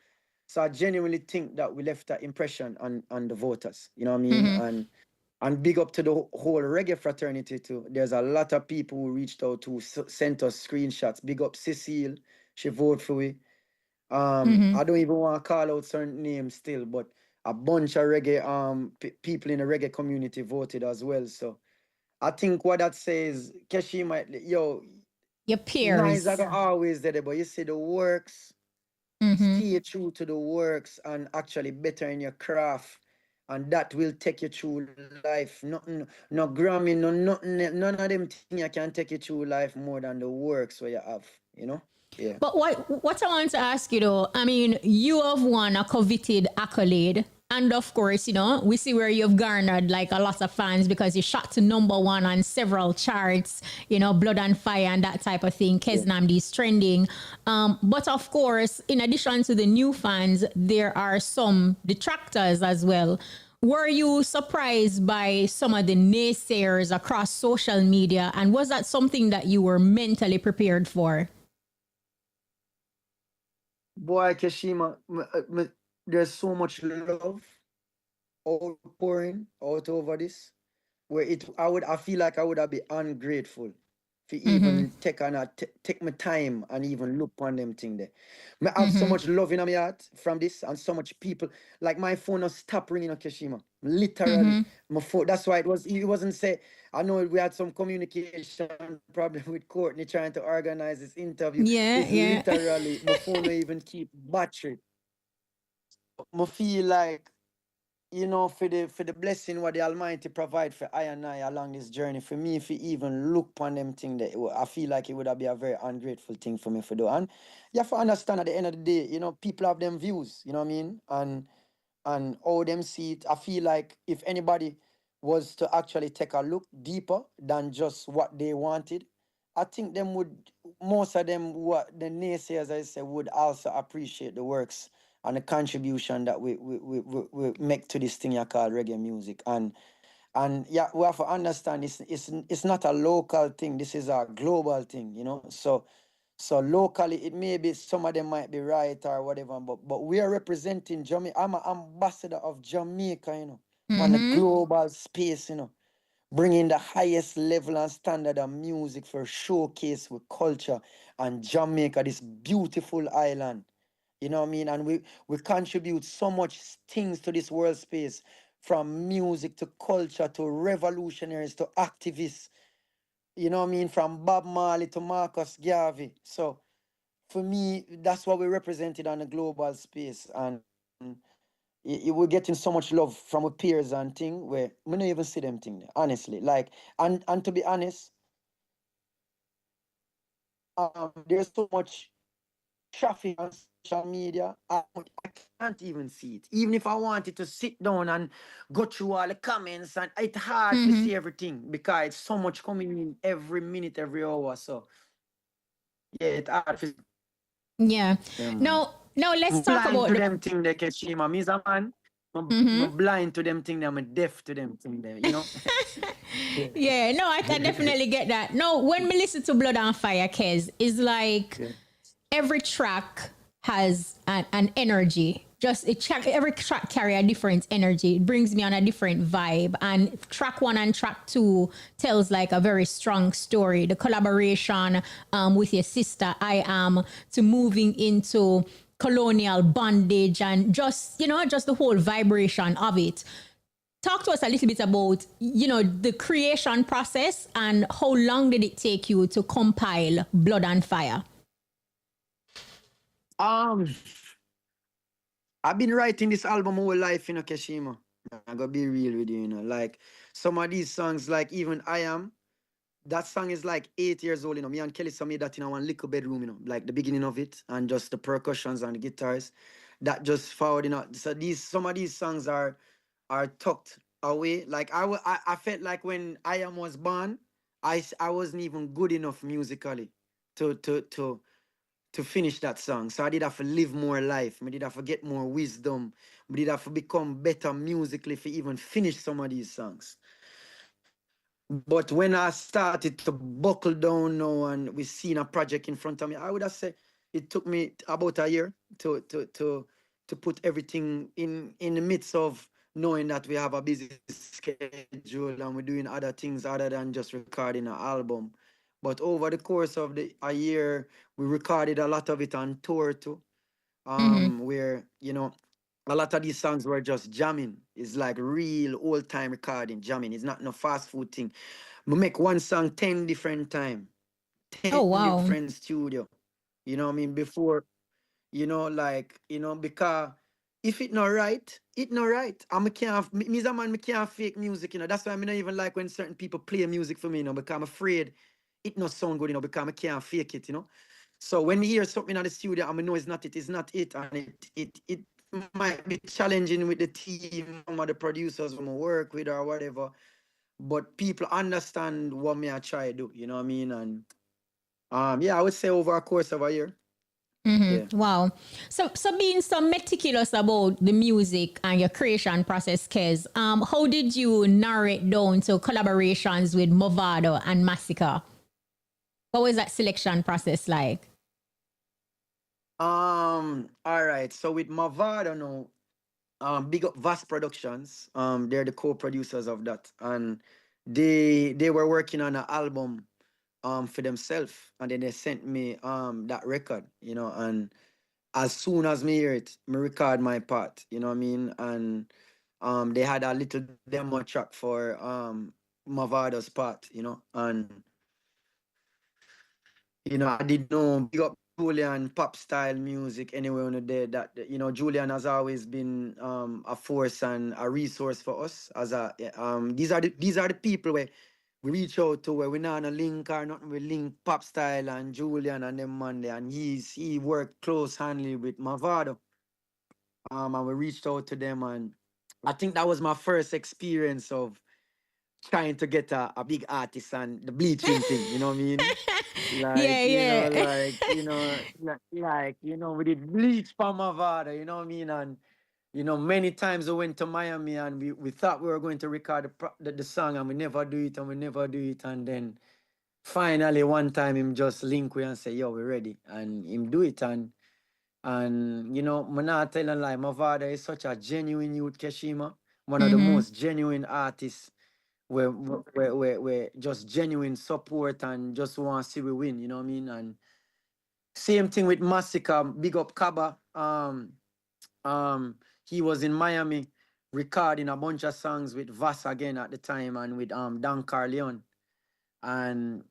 So I genuinely think that we left that impression on the voters. You know what I mean? And big up to the whole reggae fraternity too. There's a lot of people who reached out to sent us screenshots. Big up Cecile, she voted for we. I don't even want to call out certain names still, but a bunch of reggae people in the reggae community voted as well. So I think what that says, Keshima, Your nice peers. are always there, but you see the works, stay true to the works and actually better in your craft. And that will take you through life. Nothing, no Grammy, no nothing, none of them things can take you through life more than the works where you have, Yeah. But what I want to ask you though, I mean, you have won a coveted accolade. And of course, we see where you've garnered like a lot of fans because you shot to #1 on several charts, Blood and Fire and that type of thing. KEZNAMDI is trending. But of course, in addition to the new fans, there are some detractors as well. Were you surprised by some of the naysayers across social media? And was that something that you were mentally prepared for? Boy, Keshima, there's so much love outpouring out over this, where I feel like I would have been ungrateful to even take my time and even look on them thing there. I have so much love in my heart from this, and so much people. Like my phone has stopped ringing on Keshima. Literally, my phone. That's why it wasn't say. I know we had some communication problem with Courtney trying to organize this interview. Yeah, It's yeah. literally my phone don't even keep battery. I feel like, for the blessing what the Almighty provide for I and I along this journey, for me, if you even look upon them thing, that I feel like it would have been a very ungrateful thing for me to do. And you have to understand at the end of the day, people have them views, you know what I mean? And how them see it. I feel like if anybody was to actually take a look deeper than just what they wanted, I think most of them, what the naysayers, I say, would also appreciate the works and the contribution that we make to this thing you call reggae music. And yeah, we have to understand it's not a local thing. This is a global thing, So locally, it may be some of them might be right or whatever, but we are representing Jamaica. I'm an ambassador of Jamaica, on the global space, bringing the highest level and standard of music for showcase with culture and Jamaica, this beautiful island. You know what I mean? And we contribute so much things to this world space, from music to culture to revolutionaries to activists. You know what I mean? From Bob Marley to Marcus Garvey. So for me, that's what we represented on the global space. And we're getting so much love from our peers and thing where we don't even see them thing there, honestly. Like, and to be honest, there's so much traffic on social media. I can't even see it. Even if I wanted to sit down and go through all the comments, and it's hard to see everything because it's so much coming in every minute, every hour. So yeah, it's hard to Yeah. Now let's talk blind about to the them thing they Keshima. Me a man. I'm blind to them thing, I'm deaf to them thing there, Yeah, no, I can definitely get that. No, when we listen to Blood and Fire, Kez, it's like every track has an energy. just every track carry a different energy. It brings me on a different vibe. And track 1 and track 2 tells like a very strong story. The collaboration with your sister, I Am, to moving into colonial bondage and just, just the whole vibration of it. Talk to us a little bit about, the creation process and how long did it take you to compile Blood and Fire? Um, I've been writing this album my whole life, Keshima. I'm gonna be real with you, Like some of these songs, like even I Am, that song is like 8 years old, Me and Kelly made that in one little bedroom, like the beginning of it, and just the percussions and the guitars. That just forward, So some of these songs are tucked away. Like I felt like when I Am was born, I wasn't even good enough musically to finish that song. So I did have to live more life. I did have to get more wisdom. I did have to become better musically for even finish some of these songs. But when I started to buckle down now and we seen a project in front of me, I would have said it took me about a year to put everything in the midst of knowing that we have a busy schedule and we're doing other things other than just recording an album. But over the course of a year, we recorded a lot of it on tour too, where a lot of these songs were just jamming. It's like real old time recording, jamming. It's not no fast food thing. We make one song 10 different time, 10 Oh, wow. different studio. You know what I mean? Before, because if it not right, it not right. And me can't, me as a man, me can't fake music, That's why I not even like when certain people play music for me, because I'm afraid it not sound good, because I can't fake it, So when you hear something in the studio, I know it's not it, and it might be challenging with the team, some of the producers who I work with or whatever. But people understand what me I try to do, you know what I mean? And yeah, I would say over a course of a year. Yeah. Wow. So being so meticulous about the music and your creation process, Kez, how did you narrow it down to collaborations with Movado and Massacre? What was that selection process like? All right. So with Mavado now, big up Vast Productions. They're the co-producers of that. And they were working on an album for themselves. And then they sent me that record, and as soon as me hear it, me record my part, you know what I mean? And they had a little demo track for Mavado's part, and I did know big up Julian pop style music anyway on the day that Julian has always been a force and a resource for us as these are the people where we reach out to where we not on a link or nothing, we link pop style and Julian and them Monday, and he worked close handly with Mavado. And we reached out to them, and I think that was my first experience of trying to get a big artist and the bleaching thing, you know what I mean? Like, Yeah, yeah. we did bleach for Mavada, you know what I mean? And, many times we went to Miami and we thought we were going to record the song, and we never do it and we never do it. And then finally one time him just link we and say, yo, we're ready. And him do it. And I'm not telling lie, my father is such a genuine youth, Keshima, one of the most genuine artists where just genuine support and just want to see we win, you know what I mean? And same thing with Massacre, big up Kaba. He was in Miami recording a bunch of songs with Vass again at the time and with Dan Carleon. And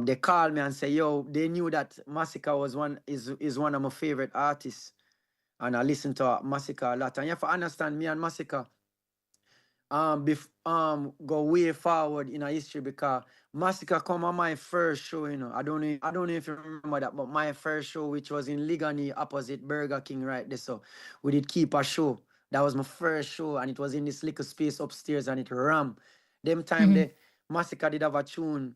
they called me and say, yo, they knew that Massacre was is one of my favorite artists. And I listen to Massacre a lot. And you have to understand, me and Massacre go way forward in our history, because Massacre come on my first show, I don't know if you remember that, but my first show, which was in Ligani opposite Burger King right there. So we did keep a show. That was my first show, and it was in this little space upstairs, and it ram. Them time the Massacre did have a tune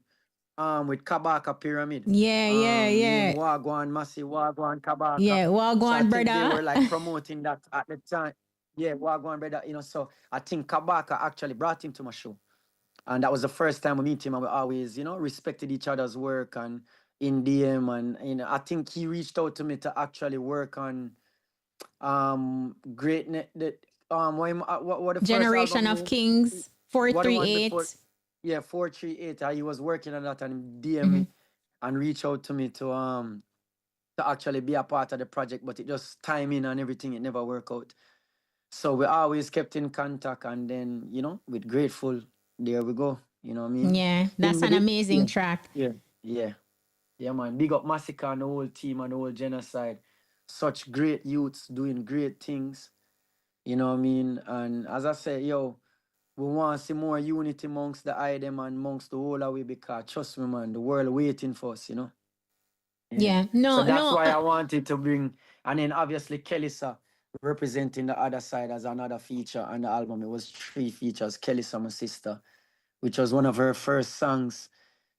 with Kabaka Pyramid. Yeah, yeah, Name yeah. Wagwan Massi, Wagwan Kabaka. Yeah, well, go So I on, think they brother. were like promoting that at the time. Yeah, Wagwan brother, so I think Kabaka actually brought him to my show. And that was the first time we meet him, and we always, respected each other's work and in DM. And I think he reached out to me to actually work on what the first Generation album of name? Kings, What the one before? 438. Yeah, 438. He was working on that and DM Mhm. me and reach out to me to actually be a part of the project, but it just timing and everything, it never worked out. So we always kept in contact, and then with Grateful, there we go. You know what I mean? Yeah, Him that's with an it, amazing yeah, track. yeah, yeah, yeah, man. Big up Massacre and the whole team and the whole genocide. Such great youths doing great things. You know what I mean? And as I say, yo, we want to see more unity amongst the item and amongst the whole of we, because trust me, man, the world waiting for us. Yeah. Yeah, So no, that's no. why I wanted to bring, and then obviously Kellysa representing the other side as another feature on the album. It was 3 features. Kellysa, my sister, which was one of her first songs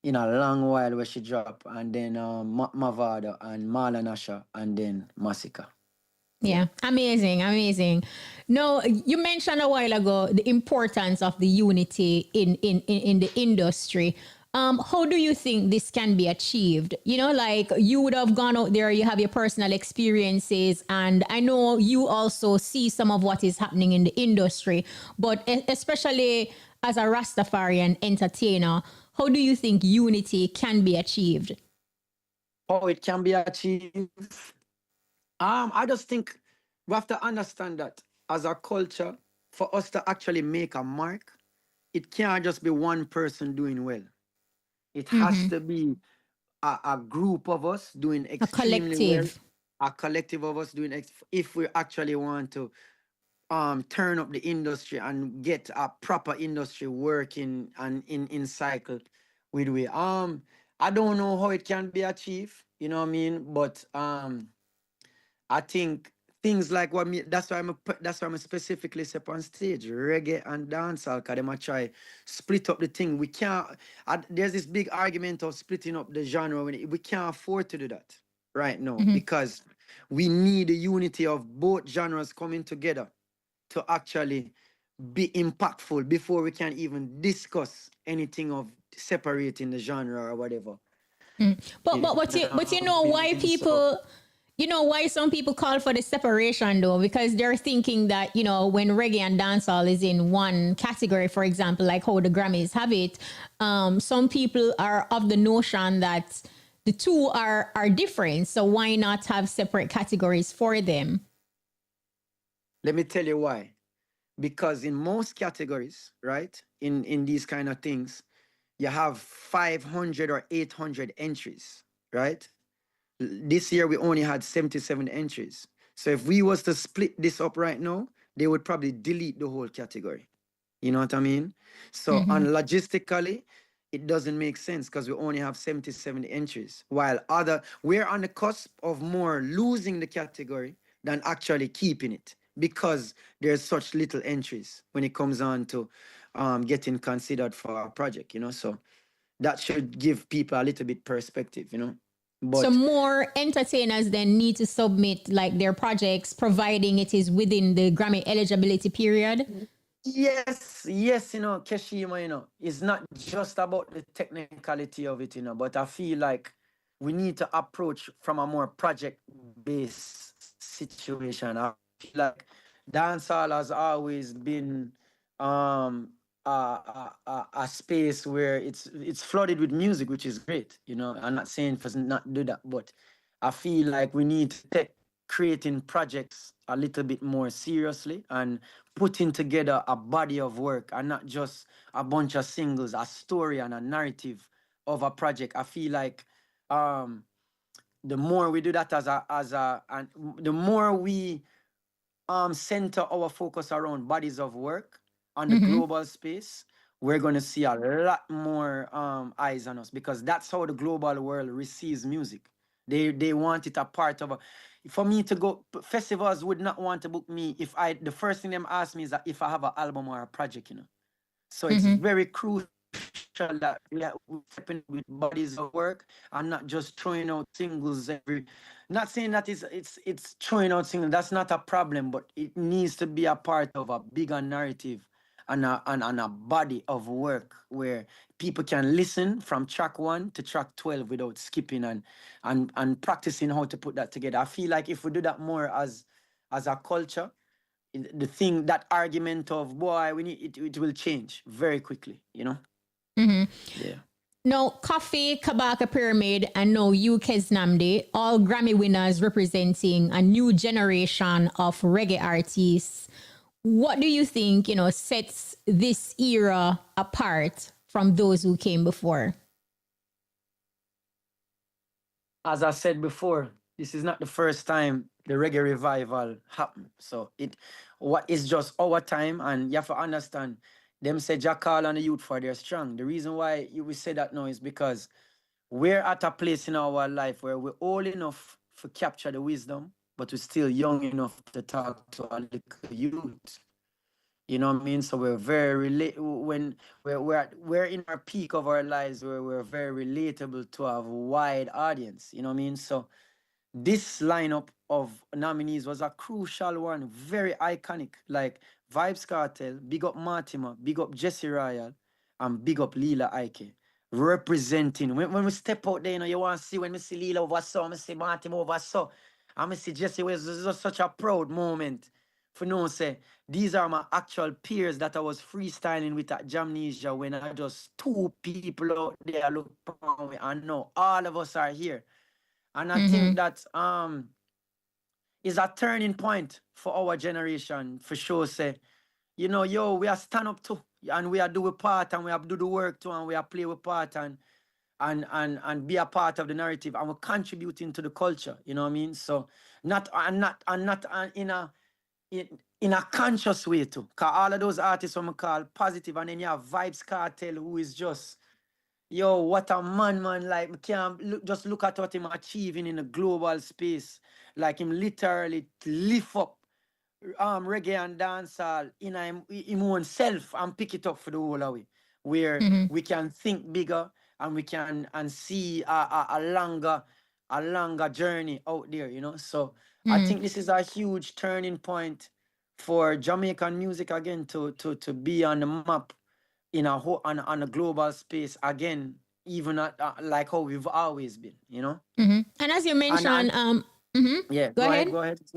in a long while where she dropped, and then Mavada and Marla Nasha, and then Massacre. Yeah. Yeah, amazing, amazing. No, you mentioned a while ago the importance of the unity in the industry. How do you think this can be achieved? Like you would have gone out there, you have your personal experiences, and I know you also see some of what is happening in the industry, but especially as a Rastafarian entertainer, how do you think unity can be achieved? How it can be achieved? I just think we have to understand that as a culture, for us to actually make a mark, it can't just be one person doing well. It has to be a group of us doing A extremely well, collective. a collective of us doing if we actually want to turn up the industry and get a proper industry working and in cycle with we. I don't know how it can be achieved, you know what I mean? But I think things like what me that's why I'm specifically step on stage, reggae and dancehall, cause them a try split up the thing. We can't there's this big argument of splitting up the genre we can't afford to do that right now, because we need the unity of both genres coming together to actually be impactful before we can even discuss anything of separating the genre or whatever. But You but but you know but you what know I why mean? So people why some people call for the separation though, because they're thinking that when reggae and dancehall is in one category, for example, like how the Grammys have it, some people are of the notion that the two are different, so why not have separate categories for them? let me tell you why. Because in most categories, right, in these kind of things, you have 500 or 800 entries, right? This year we only had 77 entries. So if we was to split this up right now, they would probably delete the whole category. You know what I mean? So, and logistically, it doesn't make sense because we only have 77 entries. While we're on the cusp of more losing the category than actually keeping it, because there's such little entries when it comes on to getting considered for a project. So that should give people a little bit perspective. So But more entertainers then need to submit like their projects, providing it is within the Grammy eligibility period. yes, Keshima, it's not just about the technicality of it, but I feel like we need to approach from a more project-based situation. I feel like dancehall has always been a space where it's flooded with music, which is great. I'm not saying for not do that, but I feel like we need to take creating projects a little bit more seriously and putting together a body of work and not just a bunch of singles, a story and a narrative of a project. I feel like um the more we do that and the more we center our focus around bodies of work on the global space, we're going to see a lot more eyes on us, because that's how the global world receives music. They want it a part of for me to go. Festivals would not want to book me if the first thing them ask me is that if I have an album or a project. So it's very crucial that we step in with bodies of work and not just throwing out singles every. Not saying that it's throwing out singles. That's not a problem, but it needs to be a part of a bigger narrative and a body of work where people can listen from track 1 to track 12 without skipping and practicing how to put that together. I feel like if we do that more as as a culture, the thing, that argument of boy, we need it will change very quickly, you know? Yeah. Now, Coffee, Kabaka Pyramid, and now you, KEZNAMDI, all Grammy winners representing a new generation of reggae artists. What do you think, sets this era apart from those who came before? As I said before, this is not the first time the reggae revival happened. So what is just our time, and you have to understand, them say Jackal and the youth for their strong. The reason why we say that now is because we're at a place in our life where we're old enough to capture the wisdom, but we're still young enough to talk to a little youth. You know what I mean? So we're very when we're in our peak of our lives where we're very relatable to a wide audience. You know what I mean? So this lineup of nominees was a crucial one, very iconic. Like Vibes Cartel, big up Martima, big up Jesse Royal, and big up Leela Ike. Representing. When we step out there, you want to see when we see Leela over so, I see Martima over so, and I see Jesse. This is such a proud moment for no say. These are my actual peers that I was freestyling with at Jamnesia when I just two people out there look around me and know all of us are here. And I think that is a turning point for our generation, for sure. Say, we are stand up too, and we are do a part, and we have do the work too, and we are play a part, and be a part of the narrative, and we're contributing to the culture. You know what I mean? So not in a conscious way too. Cause all of those artists we call positive, and then you have Vibes Cartel, who is just, what a man, like, we can't just look at what him achieving in a global space. Like, him literally lift up reggae and dancehall in him own self and pick it up for the whole of it, where we can think bigger and we can see a longer journey out there, So I think this is a huge turning point for Jamaican music again to be on the map in on a global space again, even like how we've always been, And as you mentioned, yeah, go ahead.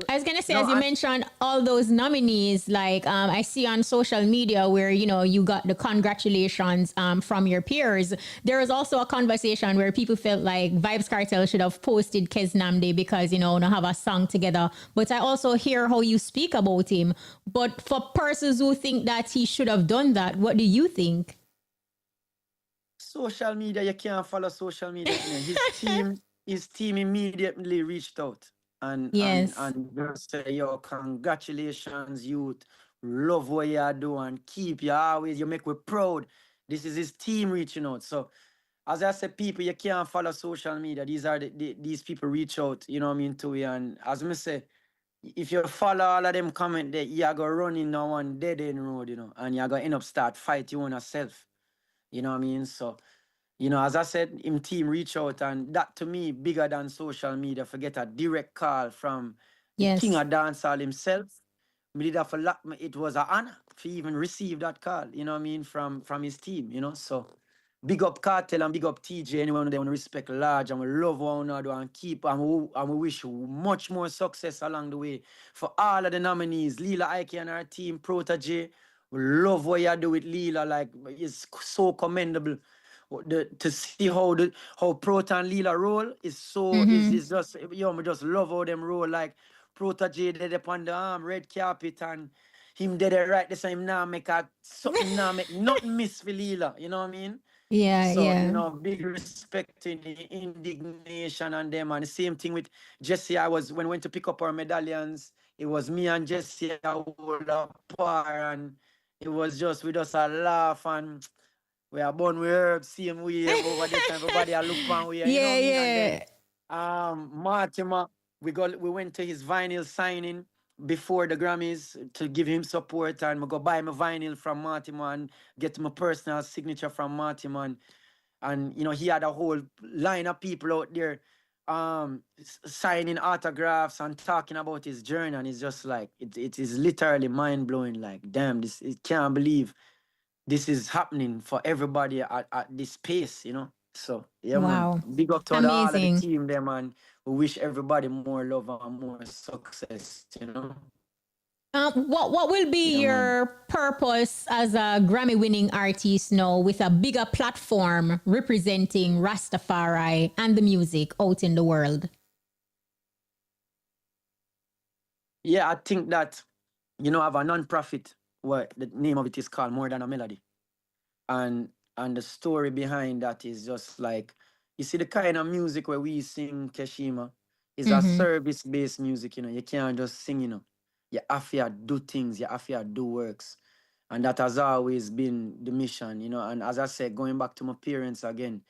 I was gonna say, as you mentioned, all those nominees, like I see on social media where you got the congratulations from your peers. There was also a conversation where people felt like Vibes Cartel should have posted KEZNAMDI because not have a song together. But I also hear how you speak about him. But for persons who think that he should have done that, what do you think? Social media, you can't follow social media. His team immediately reached out and Yes. and just say, congratulations, youth. Love what you do and keep you always. You make me proud. This is his team reaching out. So as I said, people, you can't follow social media. These are these people reach out, you know what I mean, to you. And as I say, if you follow all of them comment there, you're going to run in on one dead end road, and you're going to end up start fight you on yourself. You know what I mean? So, as I said, him team reach out, and that to me, bigger than social media, forget a direct call from the king of dancehall himself. It was an honor to even receive that call, you know what I mean, from his team, So big up Cartel and big up TJ, anyone they want to respect large, and we love one another and keep, and we wish you much more success along the way. For all of the nominees, Leela Ike and our team, Protege, we love what you do with Leela, like, it's so commendable. To see how Prota and Leela roll is so is just, we just love how them roll. Like Protege did upon the red carpet, and him did it right the same. Now make something, now make nothing miss for Leela, you know what I mean? Yeah, so big respect in the indignation and them. And the same thing with Jesse. When we went to pick up our medallions, it was me and Jesse hold apart, and it was just with us a laugh, and we are born with herbs, same way over this time. Everybody I look on we, yeah. Martima, we went to his vinyl signing before the Grammys to give him support, and we go buy my vinyl from Martima and get my personal signature from Martima, and he had a whole line of people out there signing autographs and talking about his journey, and it's just like it is literally mind-blowing. Like, damn, it can't believe this is happening for everybody at this pace, So yeah, man. Wow. Big up to all of the Amazing. team there, man. We wish everybody more love and more success. What will be Yeah, man. your purpose as a Grammy winning artist now with a bigger platform representing Rastafari and the music out in the world? Yeah, I think that I have a non-profit. What the name of it is called More Than a Melody, and the story behind that is just like, you see, the kind of music where we sing, Keshima, is a Mm-hmm. service-based music. You can't just sing. You have to do things. You have to do works, and that has always been the mission. And as I said, going back to my parents again,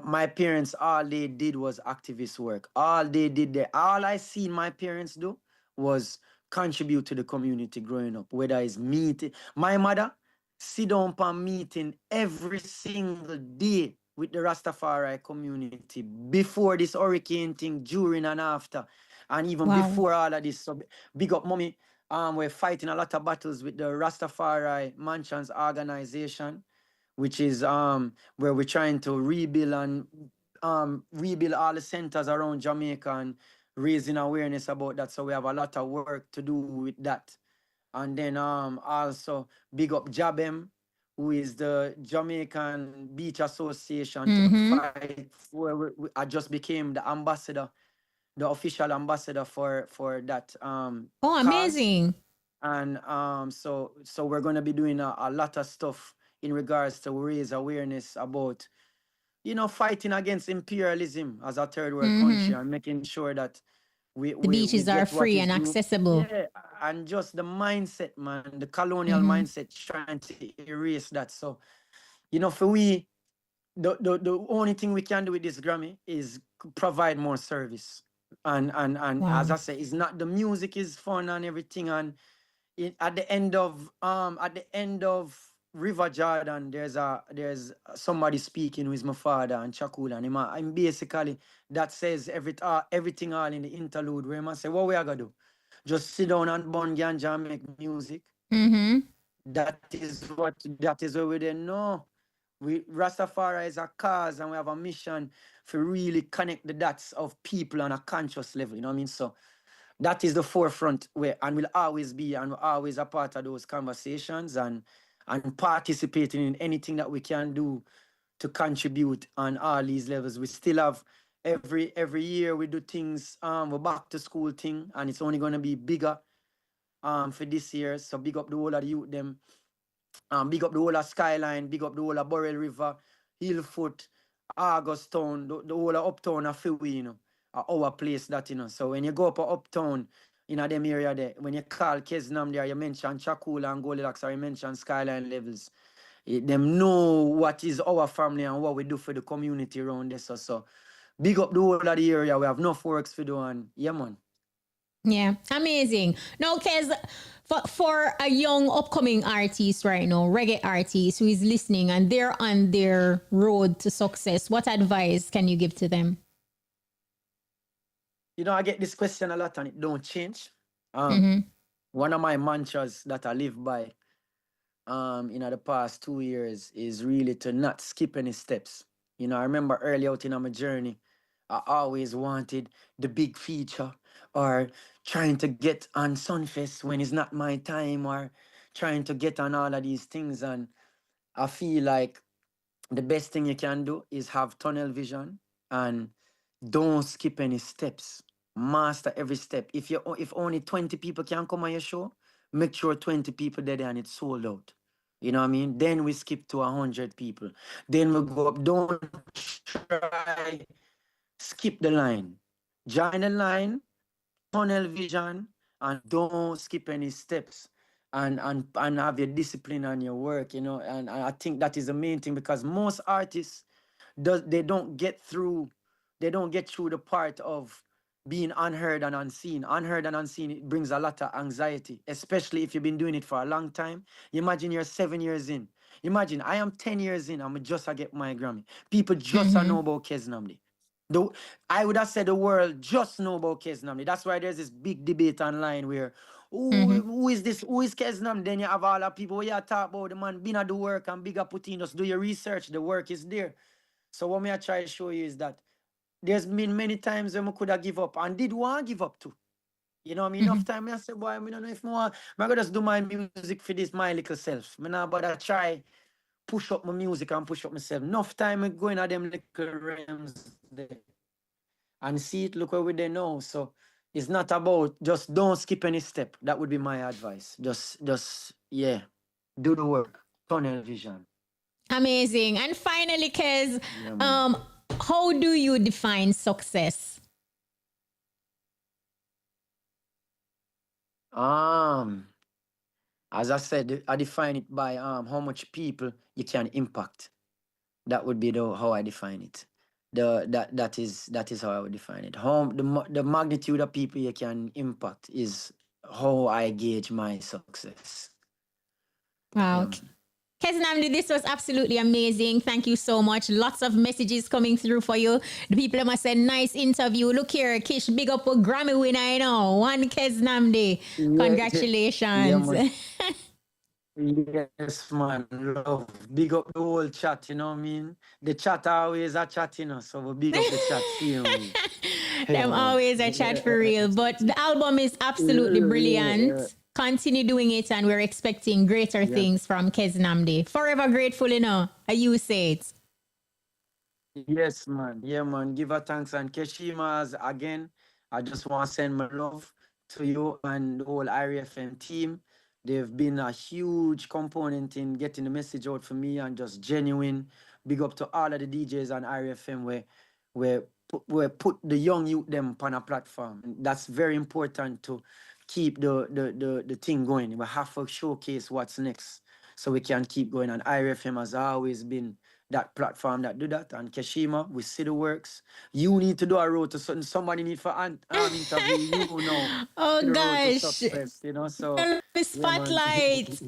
my parents, all they did was activist work. All they did there, all I seen my parents do was contribute to the community growing up. Whether it's meeting, my mother sit down for meeting every single day with the Rastafari community before this hurricane thing, during and after, and even Wow. before all of this. So big up, mommy. We're fighting a lot of battles with the Rastafari Mansions organization, which is where we're trying to rebuild and rebuild all the centers around Jamaica and raising awareness about that. So we have a lot of work to do with that. And then also big up Jabem, who is the Jamaican Beach Association, to Mm-hmm. fight where I just became the ambassador, the official ambassador for that Oh, cause. amazing. And so we're going to be doing a lot of stuff in regards to raise awareness about fighting against imperialism as a third world country, Mm-hmm. and making sure that we The we, we beaches are get what free is and due. accessible. Yeah, and just the mindset, man, the colonial Mm-hmm. mindset, trying to erase that. So for we, the only thing we can do with this Grammy is provide more service. And as Wow. I say, it's not, the music is fun and everything, and at the end of River Jordan, there's somebody speaking who is my father and Chakula, and I'm basically, that says everything all in the interlude, where I say, what we are gonna do? Just sit down and burn ganja and make music. Mm-hmm. That is what we didn't know. We Rastafari is a cause, and we have a mission to really connect the dots of people on a conscious level. You know what I mean? So that is the forefront, where and will always be, and we're always a part of those conversations, and participating in anything that we can do to contribute on all these levels. We still have every year we do things, we're back to school thing, and it's only going to be bigger for this year. So big up the whole of the youth them, big up the whole of Skyline, big up the whole of Burrell River, Hillfoot, Augustown, the whole of Uptown of Philly, our place that. So when you go up a Uptown, them area there, when you call KEZNAMDI there, you mention Chakula and Goldilocks, or you mention Skyline levels, them know what is our family and what we do for the community around this. So big up the whole of the area. We have enough works to do, and yeah, man. Yeah, amazing. Now, Kez, for a young upcoming artist right now, reggae artist who is listening and they're on their road to success, what advice can you give to them? I get this question a lot and it don't change. Mm-hmm. One of my mantras that I live by in the past 2 years is really to not skip any steps. I remember early out in my journey, I always wanted the big feature, or trying to get on Sunfest when it's not my time, or trying to get on all of these things. And I feel like the best thing you can do is have tunnel vision and don't skip any steps. Master every step. If only 20 people can come on your show, make sure 20 people there and it's sold out. You know what I mean? Then we skip to 100 people. Then we go up. Don't try skip the line. Join the line, tunnel vision, and don't skip any steps. And have your discipline and your work, and I think that is the main thing, because most artists they don't get through the part of being unheard and unseen. Unheard and unseen, it brings a lot of anxiety, especially if you've been doing it for a long time. Imagine you're 7 years in. Imagine I am 10 years in, I'm just I get my Grammy. People just Mm-hmm. know about KEZNAMDI. I would have said the world just know about KEZNAMDI. That's why there's this big debate online where, Mm-hmm. who is this? Who is KEZNAMDI? Then you have all the people where you talk about the man, been at the work and bigger put in, just do your research. The work is there. So what me I try to show you is that there's been many times when I could have give up and did want to give up too. You know what I mean? Enough time I say, boy, I don't know if I'm gonna just do my music for this my little self. Me nah bother try push up my music and push up myself. Enough time I go in at them little realms there and see it, look where we there now. So it's not about just don't skip any step. That would be my advice. Just yeah, do the work. Tunnel vision. Amazing. And finally, Kez, Yeah, man. how do you define success? As I said, I define it by how much people you can impact. That would be how I define it. That is how I would define it. How the magnitude of people you can impact is how I gauge my success. Wow. Yeah. KEZNAMDI, this was absolutely amazing. Thank you so much. Lots of messages coming through for you. The people must say, nice interview. Look here, Kish, big up a Grammy winner, you know. One KEZNAMDI. Congratulations. Yes, man. Love. Big up the whole chat, you know what I mean? The chat always a chat, you know, so we big up the chat. See you, man. Them always a chat for real. But the album is absolutely brilliant. Continue doing it, and we're expecting greater things from KEZNAMDI. Forever grateful, you know. You say it. Yes, man. Yeah, man. Give her thanks. And Keshimas, again, I just want to send my love to you and the whole IRFM team. They've been a huge component in getting the message out for me and just genuine. Big up to all of the DJs on IRFM where put the young youth them on a platform. And that's very important to keep the thing going. We have to showcase what's next so we can keep going. And IRFM has always been that platform that do that. And Keshima, we see the works. You need to do a road to something. Somebody need for an interview. You know. Oh, to the road to gosh. success, you know. So The spotlight.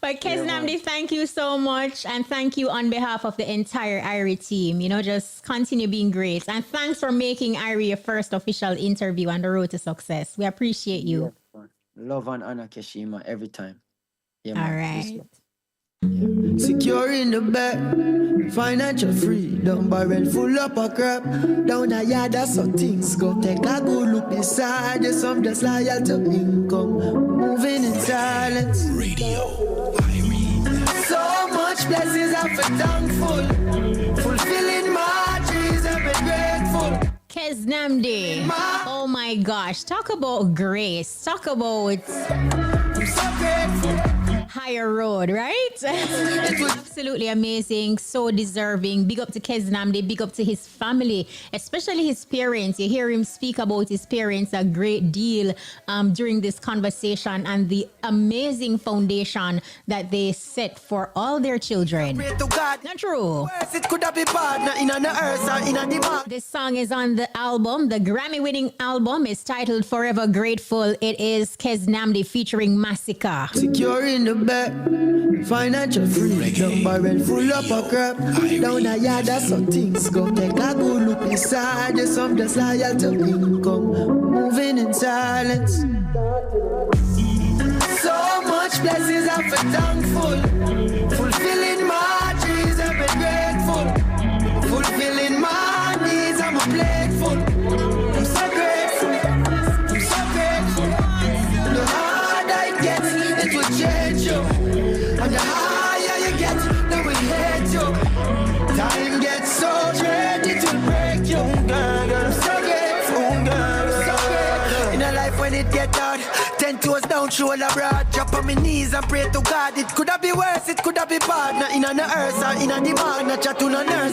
But KEZNAMDI, man. thank you so much. And thank you on behalf of the entire IRI team. You know, just continue being great. And thanks for making IRI your first official interview on the road to success. We appreciate you. Yes, man. Love and honor, Keshima, every time. Yeah, All man. right. Secure in the bed, financial freedom, barrel full up of crap. Down a yard, that's how things go. Take a good look beside you, some just loyal to income. Moving in silence. Radio. So much blessings I'm for thankful. Fulfilling my dreams, I've been grateful. KEZNAMDI. Oh my gosh. Talk about grace. Talk about I'm so grateful. higher road, right? Absolutely amazing, so deserving. Big up to KEZNAMDI, big up to his family, especially his parents. You hear him speak about his parents a great deal during this conversation and the amazing foundation that they set for all their children. Pray to God. Not true. It could have been partner in an earth or in a demand. This song is on the album. The Grammy-winning album is titled Forever Grateful. It is KEZNAMDI featuring Massacre. Secure in the bed, financial freedom, barrel full up of crap. Down a yard, that's how things go. Take a good look inside you, some just loyal to income. Moving in silence. So much blessings I'm for thankful. Fulfilling my dreams, I've been grateful. Fulfilling my needs, I'm grateful. I'm so grateful. I'm so grateful. The harder it gets, it will change you. And the higher you get, they will hate you. Time gets so dread, it will break you. I'm so grateful. So grateful. In a life when it get hard, 10 toes down, shoulder broad. Drop on my knees and pray to God. It could have been worse, it could have been bad. Not in an earth or in a demand, not chat to no nurse.